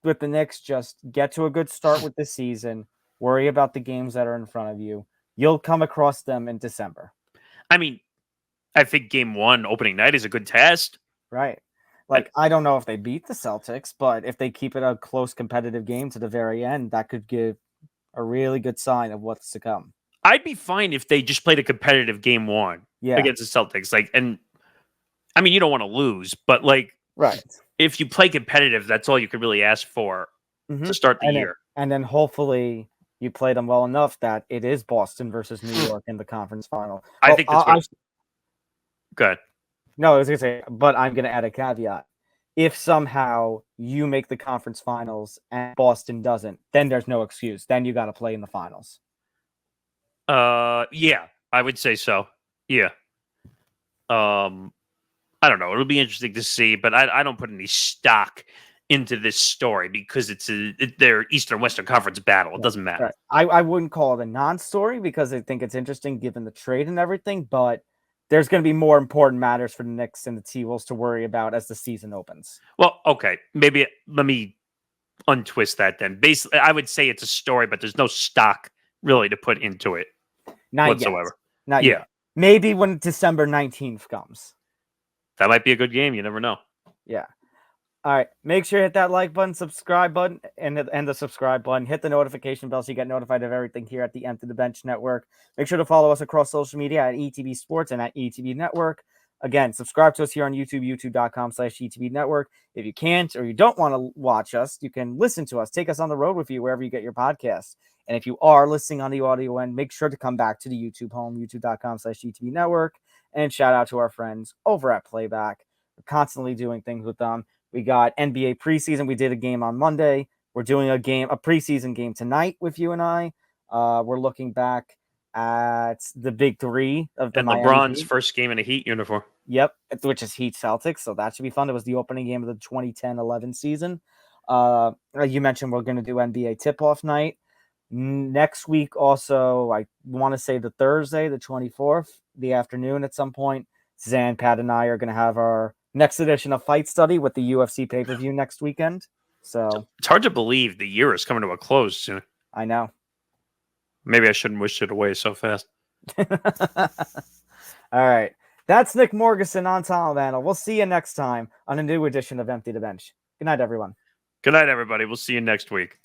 [SPEAKER 2] with the Knicks, just get to a good start with the season, worry about the games that are in front of you. You'll come across them in December.
[SPEAKER 1] I mean, I think Game 1 opening night is a good test.
[SPEAKER 2] Right. Like, I don't know if they beat the Celtics, but if they keep it a close competitive game to the very end, that could give a really good sign of what's to come.
[SPEAKER 1] I'd be fine if they just played a competitive Game 1 against the Celtics. Like, and I mean, you don't want to lose, but like, if you play competitive, that's all you could really ask for to start the year.
[SPEAKER 2] And then hopefully you played them well enough that it is Boston versus New York in the conference final.
[SPEAKER 1] I think that's what. Good.
[SPEAKER 2] No, I was going to say, but I'm going to add a caveat. If somehow you make the conference finals and Boston doesn't, then there's no excuse. Then you got to play in the finals.
[SPEAKER 1] Yeah, I would say so. Yeah. I don't know. It'll be interesting to see, but I don't put any stock into this story because it's their Eastern Western Conference battle. It doesn't matter.
[SPEAKER 2] Right. I wouldn't call it a non-story because I think it's interesting given the trade and everything, but there's going to be more important matters for the Knicks and the T-Wolves to worry about as the season opens.
[SPEAKER 1] Well, okay. Maybe let me untwist that then. Basically, I would say it's a story, but there's no stock really to put into it whatsoever.
[SPEAKER 2] Not yet. Maybe when December 19th comes.
[SPEAKER 1] That might be a good game. You never know.
[SPEAKER 2] Yeah. All right. Make sure you hit that like button, subscribe button, and the subscribe button. Hit the notification bell so you get notified of everything here at the Empty the Bench Network. Make sure to follow us across social media at ETB Sports and at ETB Network. Again, subscribe to us here on YouTube, youtube.com/ETB Network. If you can't or you don't want to watch us, you can listen to us. Take us on the road with you wherever you get your podcasts. And if you are listening on the audio end, make sure to come back to the YouTube home, youtube.com/ETB Network. And shout out to our friends over at Playback. We're constantly doing things with them. We got NBA preseason. We did a game on Monday. We're doing a preseason game tonight with you and I. We're looking back at the big three of the
[SPEAKER 1] and
[SPEAKER 2] Miami
[SPEAKER 1] LeBron's
[SPEAKER 2] Heat.
[SPEAKER 1] first game in a Heat uniform.
[SPEAKER 2] Yep, which is Heat Celtics, so that should be fun. It was the opening game of the 2010-11 season. You mentioned we're going to do NBA tip-off night. Next week also, I want to say the Thursday, the 24th, the afternoon at some point, Zan, Pat, and I are going to have our next edition of Fight Study with the UFC pay-per-view next weekend. So
[SPEAKER 1] it's hard to believe the year is coming to a close soon.
[SPEAKER 2] I know.
[SPEAKER 1] Maybe I shouldn't wish it away so fast.
[SPEAKER 2] All right. That's Nick Morgasen on Albano. We'll see you next time on a new edition of Empty the Bench. Good night, everyone.
[SPEAKER 1] Good night, everybody. We'll see you next week.